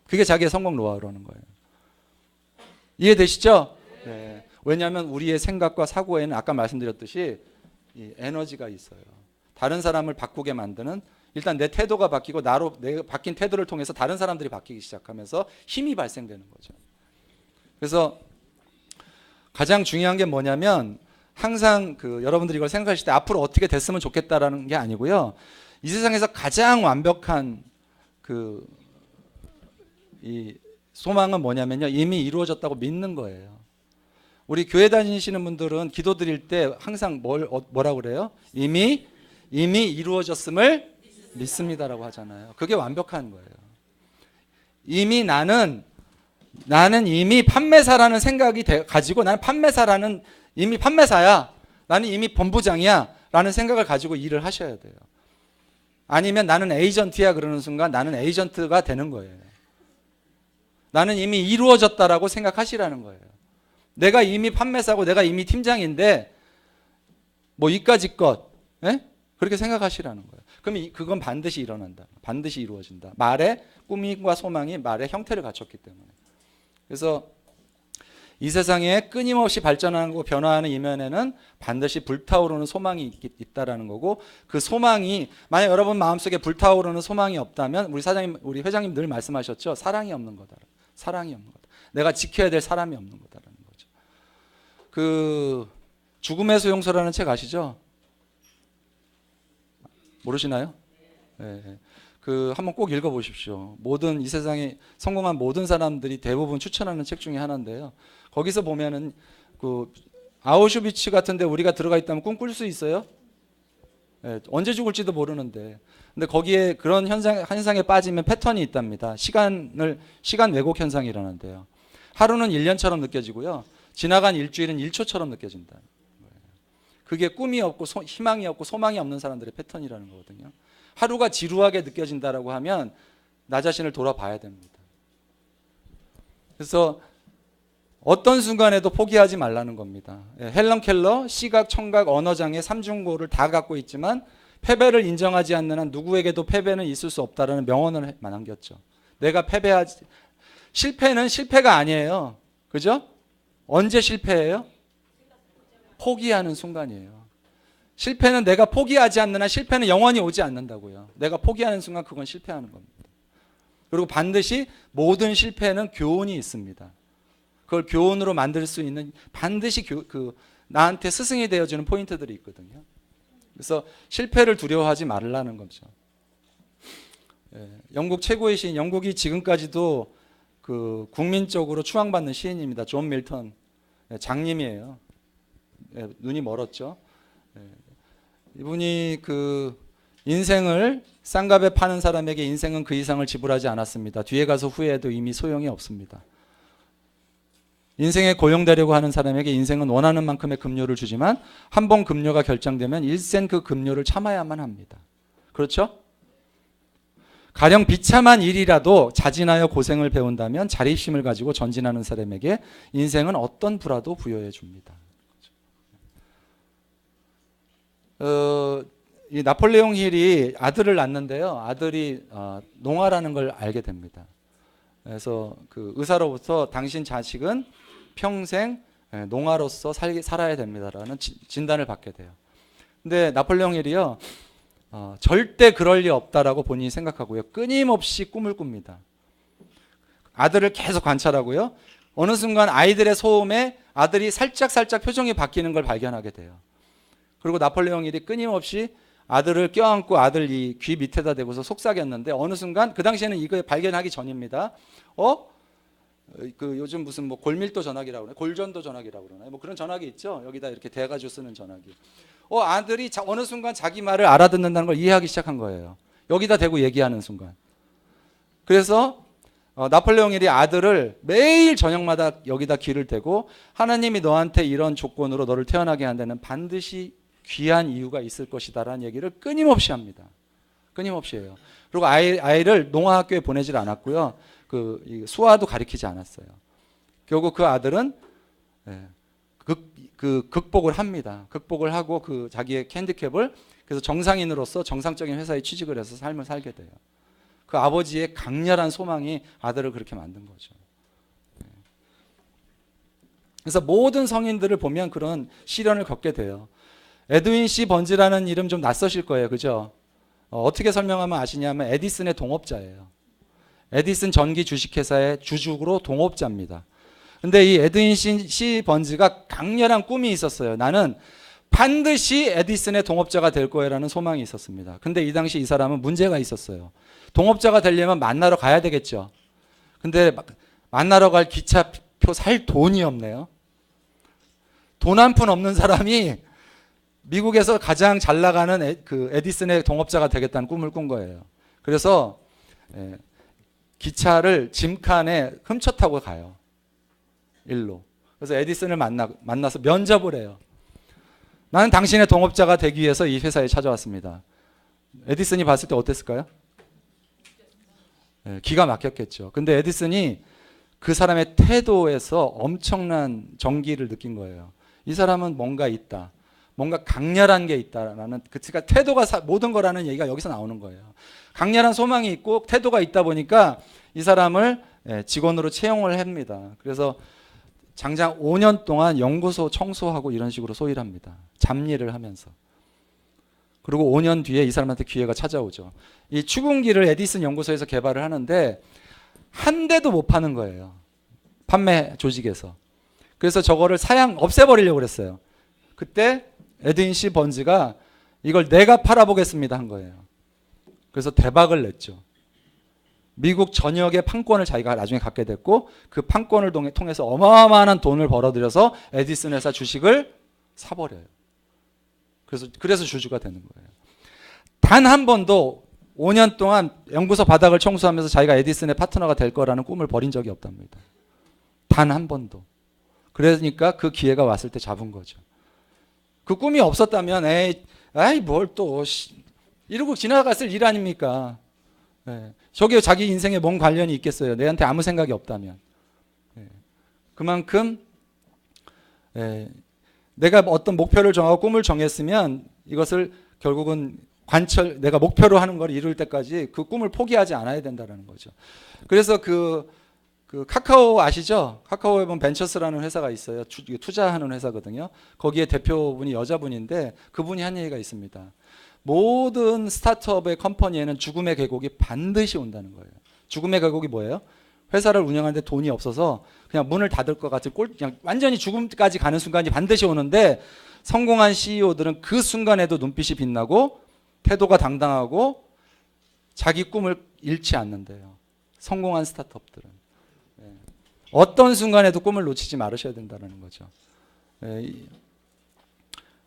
그게 자기의 성공 노하우라는 거예요. 이해되시죠? 네. 왜냐하면 우리의 생각과 사고에는 아까 말씀드렸듯이 이 에너지가 있어요. 다른 사람을 바꾸게 만드는 일단 내 태도가 바뀌고 내가 바뀐 태도를 통해서 다른 사람들이 바뀌기 시작하면서 힘이 발생되는 거죠. 그래서 가장 중요한 게 뭐냐면 항상 여러분들이 이걸 생각하실 때 앞으로 어떻게 됐으면 좋겠다라는 게 아니고요. 이 세상에서 가장 완벽한 이 소망은 뭐냐면요. 이미 이루어졌다고 믿는 거예요. 우리 교회 다니시는 분들은 기도 드릴 때 항상 뭐라고 그래요? 이미 이루어졌음을 믿습니다라고 하잖아요. 그게 완벽한 거예요. 이미 나는 이미 판매사라는 생각이 가지고 나는 이미 판매사야. 나는 이미 본부장이야. 라는 생각을 가지고 일을 하셔야 돼요. 아니면 나는 에이전트야 그러는 순간 나는 에이전트가 되는 거예요. 나는 이미 이루어졌다라고 생각하시라는 거예요. 내가 이미 판매사고 내가 이미 팀장인데 뭐 이까지 것 그렇게 생각하시라는 거예요. 그럼 그건 반드시 일어난다. 반드시 이루어진다. 말의 꿈과 소망이 말의 형태를 갖췄기 때문에. 그래서 이 세상에 끊임없이 발전하고 변화하는 이면에는 반드시 불타오르는 소망이 있다라는 거고, 그 소망이 만약 여러분 마음속에 불타오르는 소망이 없다면 우리 회장님 늘 말씀하셨죠. 사랑이 없는 거다. 사랑이 없는 거다. 내가 지켜야 될 사람이 없는 거다라는 거죠. 그 죽음의 수용소라는 책 아시죠? 모르시나요? 네. 그 한번 꼭 읽어보십시오. 모든 이 세상에 성공한 모든 사람들이 대부분 추천하는 책 중에 하나인데요. 거기서 보면은 그 아우슈비츠 같은데 우리가 들어가 있다면 꿈꿀 수 있어요? 네, 언제 죽을지도 모르는데. 근데 거기에 그런 현상에 빠지면 패턴이 있답니다. 시간 왜곡 현상이 일어난대요. 하루는 1년처럼 느껴지고요. 지나간 일주일은 1초처럼 느껴진다. 그게 꿈이 없고 희망이 없고 소망이 없는 사람들의 패턴이라는 거거든요. 하루가 지루하게 느껴진다라고 하면 나 자신을 돌아봐야 됩니다. 그래서 어떤 순간에도 포기하지 말라는 겁니다. 헬런 켈러 시각, 청각, 언어장애 3중고를 다 갖고 있지만 패배를 인정하지 않는 한 누구에게도 패배는 있을 수 없다라는 명언을 남겼죠. 내가 실패는 실패가 아니에요. 그죠? 언제 실패해요? 포기하는 순간이에요. 실패는 내가 포기하지 않는 한 실패는 영원히 오지 않는다고요. 내가 포기하는 순간 그건 실패하는 겁니다. 그리고 반드시 모든 실패는 교훈이 있습니다. 그걸 교훈으로 만들 수 있는 반드시 나한테 스승이 되어주는 포인트들이 있거든요. 그래서 실패를 두려워하지 말라는 거죠. 영국 최고의 시인, 영국이 지금까지도 그 국민적으로 추앙받는 시인입니다. 존 밀턴, 장님이에요. 눈이 멀었죠. 이분이 그 인생을 싼값에 파는 사람에게 인생은 그 이상을 지불하지 않았습니다. 뒤에 가서 후회해도 이미 소용이 없습니다. 인생에 고용되려고 하는 사람에게 인생은 원하는 만큼의 급료를 주지만 한 번 급료가 결정되면 일생 그 급료를 참아야만 합니다. 그렇죠? 가령 비참한 일이라도 자진하여 고생을 배운다면 자립심을 가지고 전진하는 사람에게 인생은 어떤 부라도 부여해 줍니다. 이 나폴레옹 힐이 아들을 낳는데요. 아들이 농아라는 걸 알게 됩니다. 그래서 그 의사로부터 당신 자식은 평생 농아로서 살아야 됩니다라는 진단을 받게 돼요. 근데 나폴레옹 힐이요. 절대 그럴 리 없다라고 본인이 생각하고요. 끊임없이 꿈을 꿉니다. 아들을 계속 관찰하고요. 어느 순간 아이들의 소음에 아들이 살짝 표정이 바뀌는 걸 발견하게 돼요. 그리고 나폴레옹 힐이 끊임없이 아들을 껴안고 아들 이 귀 밑에다 대고서 속삭였는데 어느 순간 그 당시에는 이거 발견하기 전입니다. 그 요즘 무슨 뭐 골밀도 전화기라고 그러나 골전도 전화기라고 그러나요? 뭐 그런 전화기 있죠. 여기다 이렇게 대가지고 쓰는 전화기. 아들이 어느 순간 자기 말을 알아듣는다는 걸 이해하기 시작한 거예요. 여기다 대고 얘기하는 순간. 그래서 나폴레옹 힐이 아들을 매일 저녁마다 여기다 귀를 대고 하나님이 너한테 이런 조건으로 너를 태어나게 한 데는 반드시 귀한 이유가 있을 것이다라는 얘기를 끊임없이 합니다. 끊임없이 해요. 그리고 아이를 농아학교에 보내질 않았고요. 그 수화도 가르치지 않았어요. 결국 그 아들은 극복을 합니다. 극복을 하고 그 자기의 핸디캡을 그래서 정상인으로서 정상적인 회사에 취직을 해서 삶을 살게 돼요. 그 아버지의 강렬한 소망이 아들을 그렇게 만든 거죠. 그래서 모든 성인들을 보면 그런 시련을 겪게 돼요. 에드윈 C. 번즈라는 이름 좀 낯서실 거예요. 그죠? 어떻게 설명하면 아시냐면 에디슨의 동업자예요. 에디슨 전기 주식회사의 주주로 동업자입니다. 근데 이 에드윈 C. 번즈가 강렬한 꿈이 있었어요. 나는 반드시 에디슨의 동업자가 될 거야라는 소망이 있었습니다. 근데 이 당시 이 사람은 문제가 있었어요. 동업자가 되려면 만나러 가야 되겠죠. 근데 만나러 갈 기차표 살 돈이 없네요. 돈 한 푼 없는 사람이 미국에서 가장 잘 나가는 그 에디슨의 동업자가 되겠다는 꿈을 꾼 거예요. 그래서 기차를 짐칸에 훔쳐 타고 가요. 일로. 그래서 에디슨을 만나서 면접을 해요. 나는 당신의 동업자가 되기 위해서 이 회사에 찾아왔습니다. 에디슨이 봤을 때 어땠을까요? 기가 막혔겠죠. 근데 에디슨이 그 사람의 태도에서 엄청난 정기를 느낀 거예요. 이 사람은 뭔가 있다. 뭔가 강렬한 게 있다라는 그러니까 태도가 모든 거라는 얘기가 여기서 나오는 거예요. 강렬한 소망이 있고 태도가 있다 보니까 이 사람을 직원으로 채용을 합니다. 그래서 장장 5년 동안 연구소 청소하고 이런 식으로 소일을 합니다. 잡일을 하면서. 그리고 5년 뒤에 이 사람한테 기회가 찾아오죠. 이 추궁기를 에디슨 연구소에서 개발을 하는데 한 대도 못 파는 거예요. 판매 조직에서. 그래서 저거를 없애버리려고 그랬어요. 그때 에드윈 C. 번즈가 이걸 내가 팔아보겠습니다 한 거예요. 그래서 대박을 냈죠. 미국 전역의 판권을 자기가 나중에 갖게 됐고 그 판권을 통해서 어마어마한 돈을 벌어들여서 에디슨 회사 주식을 사버려요. 그래서 주주가 되는 거예요. 단 한 번도 5년 동안 연구소 바닥을 청소하면서 자기가 에디슨의 파트너가 될 거라는 꿈을 버린 적이 없답니다. 단 한 번도. 그러니까 그 기회가 왔을 때 잡은 거죠. 그 꿈이 없었다면 에이 뭘 또 이러고 지나갔을 일 아닙니까? 저게 자기 인생에 뭔 관련이 있겠어요. 내한테 아무 생각이 없다면. 그만큼 내가 어떤 목표를 정하고 꿈을 정했으면 이것을 결국은 내가 목표로 하는 걸 이룰 때까지 그 꿈을 포기하지 않아야 된다는 거죠. 그래서 그 카카오 아시죠? 카카오에 보면 벤처스라는 회사가 있어요. 투자하는 회사거든요. 거기에 대표분이 여자분인데 그분이 한 얘기가 있습니다. 모든 스타트업의 컴퍼니에는 죽음의 계곡이 반드시 온다는 거예요. 죽음의 계곡이 뭐예요? 회사를 운영하는데 돈이 없어서 그냥 문을 닫을 것 같은 그냥 완전히 죽음까지 가는 순간이 반드시 오는데 성공한 CEO들은 그 순간에도 눈빛이 빛나고 태도가 당당하고 자기 꿈을 잃지 않는데요. 성공한 스타트업들은. 어떤 순간에도 꿈을 놓치지 말으셔야 된다는 거죠.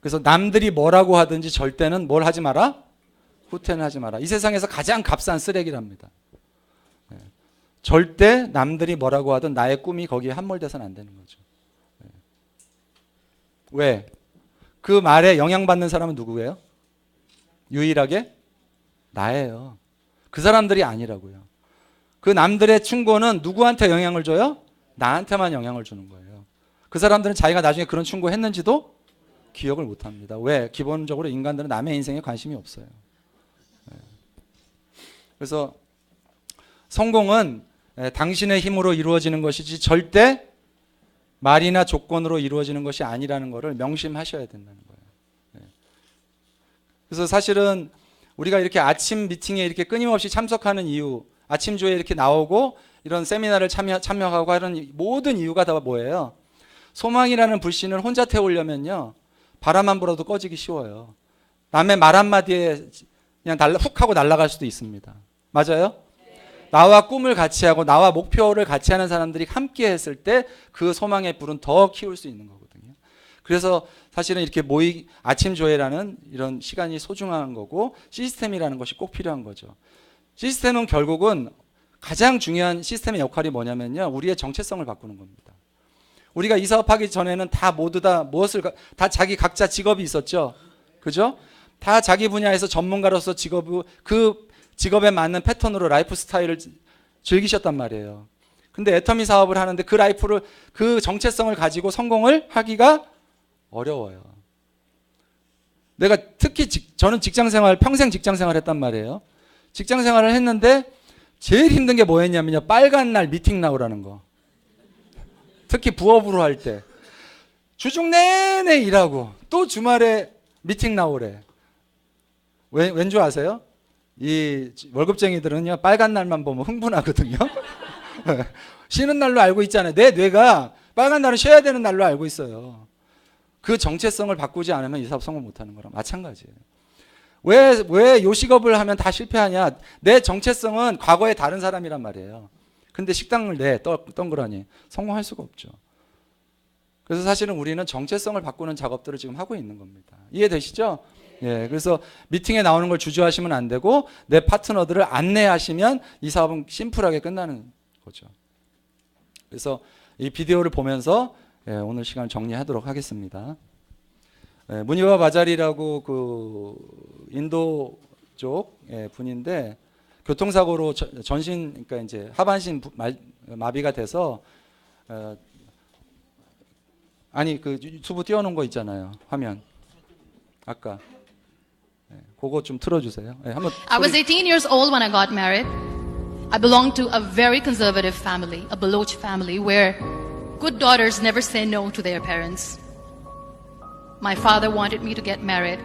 그래서 남들이 뭐라고 하든지 절대는 뭘 하지 마라? 후퇴는 하지 마라. 이 세상에서 가장 값싼 쓰레기랍니다. 절대 남들이 뭐라고 하든 나의 꿈이 거기에 함몰돼서는 안 되는 거죠. 왜? 그 말에 영향받는 사람은 누구예요? 유일하게 나예요. 그 사람들이 아니라고요. 그 남들의 충고는 누구한테 영향을 줘요? 나한테만 영향을 주는 거예요. 그 사람들은 자기가 나중에 그런 충고 했는지도 기억을 못 합니다. 왜? 기본적으로 인간들은 남의 인생에 관심이 없어요. 그래서 성공은 당신의 힘으로 이루어지는 것이지 절대 말이나 조건으로 이루어지는 것이 아니라는 것을 명심하셔야 된다는 거예요. 그래서 사실은 우리가 이렇게 아침 미팅에 이렇게 끊임없이 참석하는 이유, 아침 조에 이렇게 나오고 이런 세미나를 참여하고 하는 모든 이유가 다 뭐예요? 소망이라는 불신을 혼자 태우려면요. 바람만 불어도 꺼지기 쉬워요. 남의 말 한마디에 그냥 훅 하고 날아갈 수도 있습니다. 맞아요? 나와 꿈을 같이 하고 나와 목표를 같이 하는 사람들이 함께 했을 때 그 소망의 불은 더 키울 수 있는 거거든요. 그래서 사실은 이렇게 아침 조회라는 이런 시간이 소중한 거고 시스템이라는 것이 꼭 필요한 거죠. 시스템은 결국은 가장 중요한 시스템의 역할이 뭐냐면요. 우리의 정체성을 바꾸는 겁니다. 우리가 이 사업하기 전에는 모두 다 다 자기 각자 직업이 있었죠. 그죠? 다 자기 분야에서 전문가로서 그 직업에 맞는 패턴으로 라이프 스타일을 즐기셨단 말이에요. 근데 애터미 사업을 하는데 그 정체성을 가지고 성공을 하기가 어려워요. 내가 특히 저는 평생 직장 생활 했단 말이에요. 직장 생활을 했는데 제일 힘든 게 뭐였냐면요. 빨간 날 미팅 나오라는 거. 특히 부업으로 할 때. 주중 내내 일하고 또 주말에 미팅 나오래. 왠 줄 아세요? 이 월급쟁이들은요. 빨간 날만 보면 흥분하거든요. 쉬는 날로 알고 있잖아요. 내 뇌가 빨간 날은 쉬어야 되는 날로 알고 있어요. 그 정체성을 바꾸지 않으면 이 사업 성공 못하는 거랑 마찬가지예요. 왜 요식업을 하면 다 실패하냐? 내 정체성은 과거의 다른 사람이란 말이에요. 근데 식당을 덩그러니 성공할 수가 없죠. 그래서 사실은 우리는 정체성을 바꾸는 작업들을 지금 하고 있는 겁니다. 이해되시죠? 예, 그래서 미팅에 나오는 걸 주저하시면 안 되고 내 파트너들을 안내하시면 이 사업은 심플하게 끝나는 거죠. 그래서 이 비디오를 보면서 오늘 시간 정리하도록 하겠습니다. 무니와 바자리라고 그 인도 쪽 분인데 교통사고로 그러니까 이제 하반신 마비가 돼서 그 유튜브 띄워놓은 거 있잖아요. 화면. 아까 그거 좀 틀어주세요. 한번 I was 18 years old when I got married. I belonged to a very conservative family, a Baloch family, where good daughters never say no to their parents. My father wanted me to get married.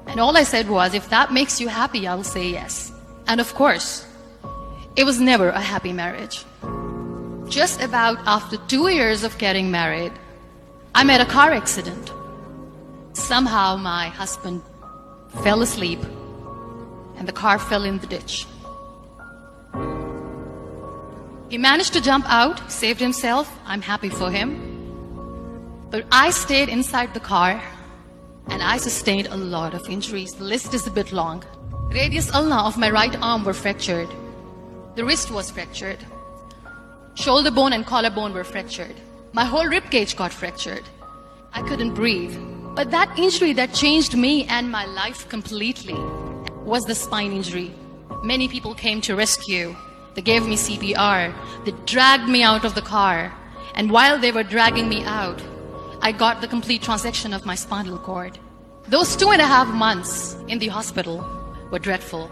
And all I said was, if that makes you happy, I will say yes. And of course, it was never a happy marriage. Just about after 2 years of getting married, I met a car accident. Somehow my husband fell asleep and the car fell in the ditch. He managed to jump out, saved himself. I'm happy for him. But I stayed inside the car and I sustained a lot of injuries. The list is a bit long. Radius ulna of my right arm were fractured. The wrist was fractured. Shoulder bone and collarbone were fractured. My whole rib cage got fractured. I couldn't breathe. But that injury that changed me and my life completely was the spine injury. Many people came to rescue. They gave me CPR. They dragged me out of the car. And while they were dragging me out, I got the complete transection of my spinal cord. Those 2.5 months in the hospital were dreadful.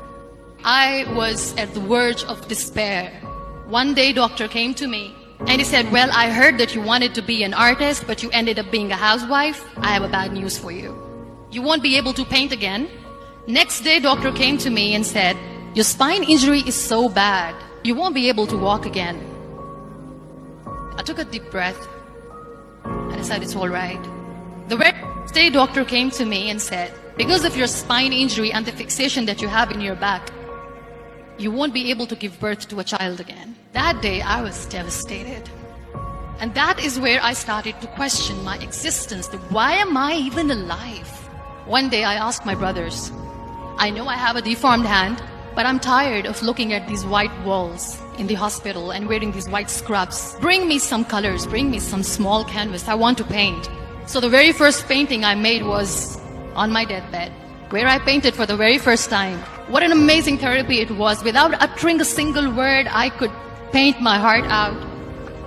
I was at the verge of despair. One day, doctor came to me and he said, well, I heard that you wanted to be an artist, but you ended up being a housewife. I have a bad news for you. You won't be able to paint again. Next day, doctor came to me and said, your spine injury is so bad, you won't be able to walk again. I took a deep breath and I said, it's all right. The very next day, doctor came to me and said, because of your spine injury and the fixation that you have in your back, you won't be able to give birth to a child again. That day, I was devastated. And that is where I started to question my existence. Why am I even alive? One day, I asked my brothers, I know I have a deformed hand, but I'm tired of looking at these white walls in the hospital and wearing these white scrubs. Bring me some colors, bring me some small canvas. I want to paint. So the very first painting I made was on my deathbed, where I painted for the very first time. What an amazing therapy it was. Without uttering a single word, I could paint my heart out.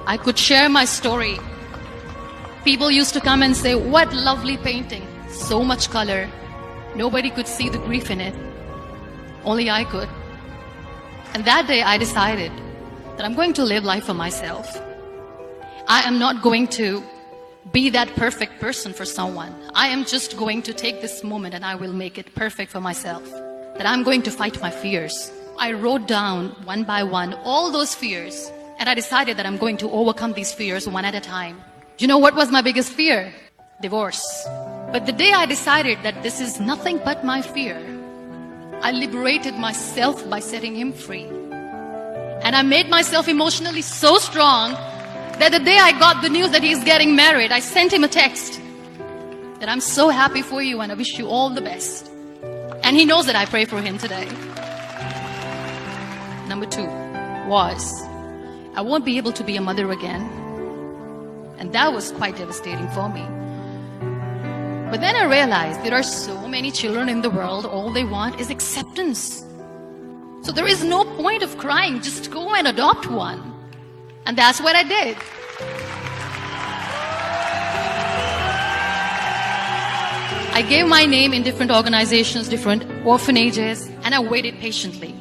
I could share my story. People used to come and say, what lovely painting. So much color. Nobody could see the grief in it. Only I could. And that day I decided that I'm going to live life for myself. I am not going to be that perfect person for someone. I am just going to take this moment and I will make it perfect for myself. That I'm going to fight my fears. I wrote down one by one all those fears and I decided that I'm going to overcome these fears one at a time. You know what was my biggest fear? Divorce. But the day I decided that this is nothing but my fear, I liberated myself by setting him free. And I made myself emotionally so strong that the day I got the news that he's getting married, I sent him a text that I'm so happy for you and I wish you all the best. And he knows that I pray for him today. Number 2 was, I won't be able to be a mother again. And that was quite devastating for me. But then I realized there are so many children in the world, all they want is acceptance. So there is no point of crying, just go and adopt one. And that's what I did. I gave my name in different organizations, different orphanages, and I waited patiently.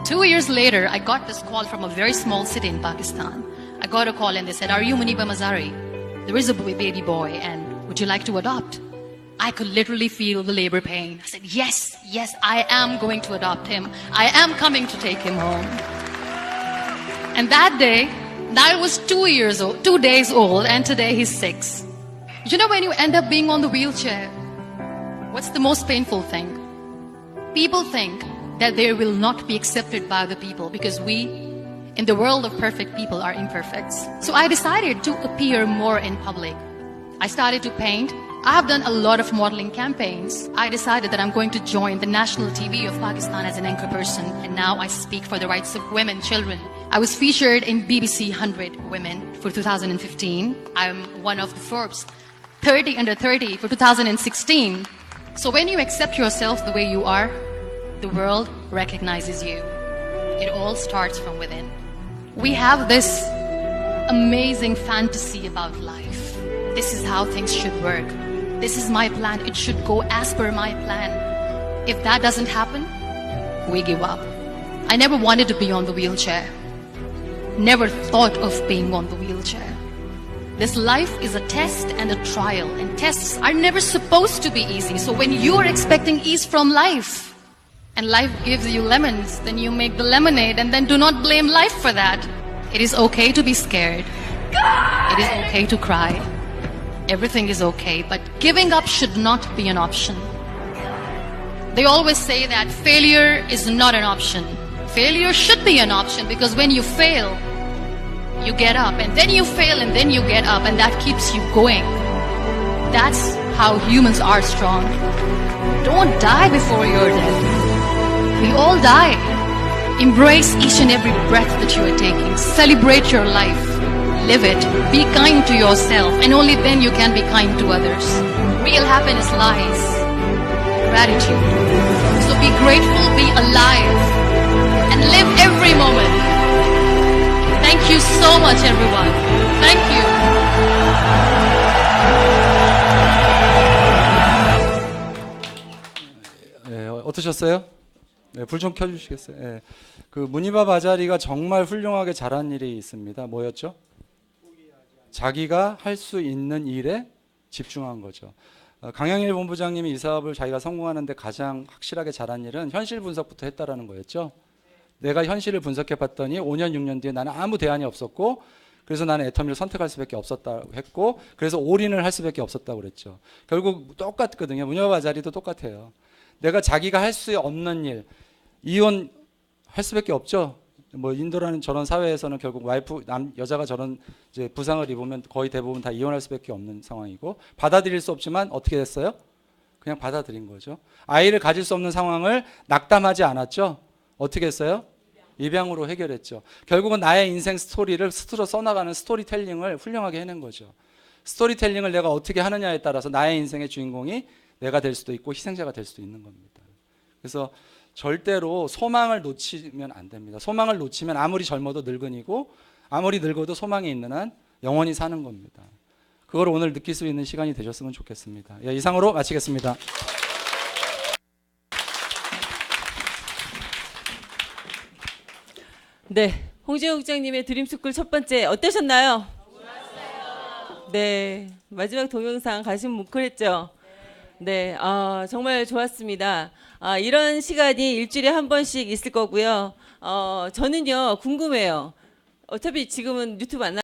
2 years later, I got this call from a very small city in Pakistan. I got a call and they said, are you Muniba Mazari? There is a baby boy and would you like to adopt? I could literally feel the labor pain. I said, yes, I am going to adopt him. I am coming to take him home. And that day, I was 2 days old, and today he's 6. You know, when you end up being on the wheelchair, what's the most painful thing? People think that they will not be accepted by the people because we, in the world of perfect people, are imperfects. So I decided to appear more in public. I started to paint. I have done a lot of modeling campaigns. I decided that I'm going to join the national TV of Pakistan as an anchor person. And now I speak for the rights of women, children. I was featured in BBC 100 Women for 2015. I'm one of the Forbes 30 under 30 for 2016. So when you accept yourself the way you are, the world recognizes you. It all starts from within. We have this amazing fantasy about life. This is how things should work. This is my plan. It should go as per my plan. If that doesn't happen, we give up. I never wanted to be on the wheelchair. Never thought of being on the wheelchair. This life is a test and a trial, and tests are never supposed to be easy. So when you are expecting ease from life, and life gives you lemons, then you make the lemonade, and then do not blame life for that. It is okay to be scared. It is okay to cry. Everything is okay, but giving up should not be an option. They always say that failure is not an option. Failure should be an option, because when you fail, you get up, and then you fail, and then you get up, and that keeps you going. That's how humans are strong. Don't die before you're dead. We all die. Embrace each and every breath that you are taking. Celebrate your life. Live it. Be kind to yourself, and only then you can be kind to others. Real happiness lies in gratitude. So be grateful, be alive, and live every moment. Thank you so much, everyone. Thank you. 어떠셨어요? 네, 불 좀 켜주시겠어요? 네. 그 무니바 바자리가 정말 훌륭하게 잘한 일이 있습니다. 뭐였죠? 자기가 할 수 있는 일에 집중한 거죠. 강영일 본부장님이 이 사업을 자기가 성공하는데 가장 확실하게 잘한 일은 현실 분석부터 했다라는 거였죠. 내가 현실을 분석해 봤더니 5년, 6년 뒤에 나는 아무 대안이 없었고, 그래서 나는 애터미를 선택할 수밖에 없었다고 했고, 그래서 올인을 할 수밖에 없었다고 그랬죠. 결국 똑같거든요. 무니바 바자리도 똑같아요. 내가 자기가 할 수 없는 일, 이혼 할 수밖에 없죠. 뭐 인도라는 저런 사회에서는 결국 여자가 저런 이제 부상을 입으면 거의 대부분 다 이혼할 수밖에 없는 상황이고, 받아들일 수 없지만 어떻게 됐어요? 그냥 받아들인 거죠. 아이를 가질 수 없는 상황을 낙담하지 않았죠. 어떻게 했어요? 입양으로 해결했죠. 결국은 나의 인생 스토리를 스스로 써나가는 스토리텔링을 훌륭하게 해낸 거죠. 스토리텔링을 내가 어떻게 하느냐에 따라서 나의 인생의 주인공이 내가 될 수도 있고 희생자가 될 수도 있는 겁니다. 그래서 절대로 소망을 놓치면 안 됩니다. 소망을 놓치면 아무리 젊어도 늙은이고, 아무리 늙어도 소망이 있는 한 영원히 사는 겁니다. 그걸 오늘 느낄 수 있는 시간이 되셨으면 좋겠습니다. 예, 이상으로 마치겠습니다. 네, 홍재호 국장님의 드림스쿨 첫 번째 어떠셨나요? 네, 마지막 동영상 가시면 뭉클했죠? 네, 정말 좋았습니다. 이런 시간이 일주일에 한 번씩 있을 거고요. 저는요, 궁금해요. 어차피 지금은 유튜브 안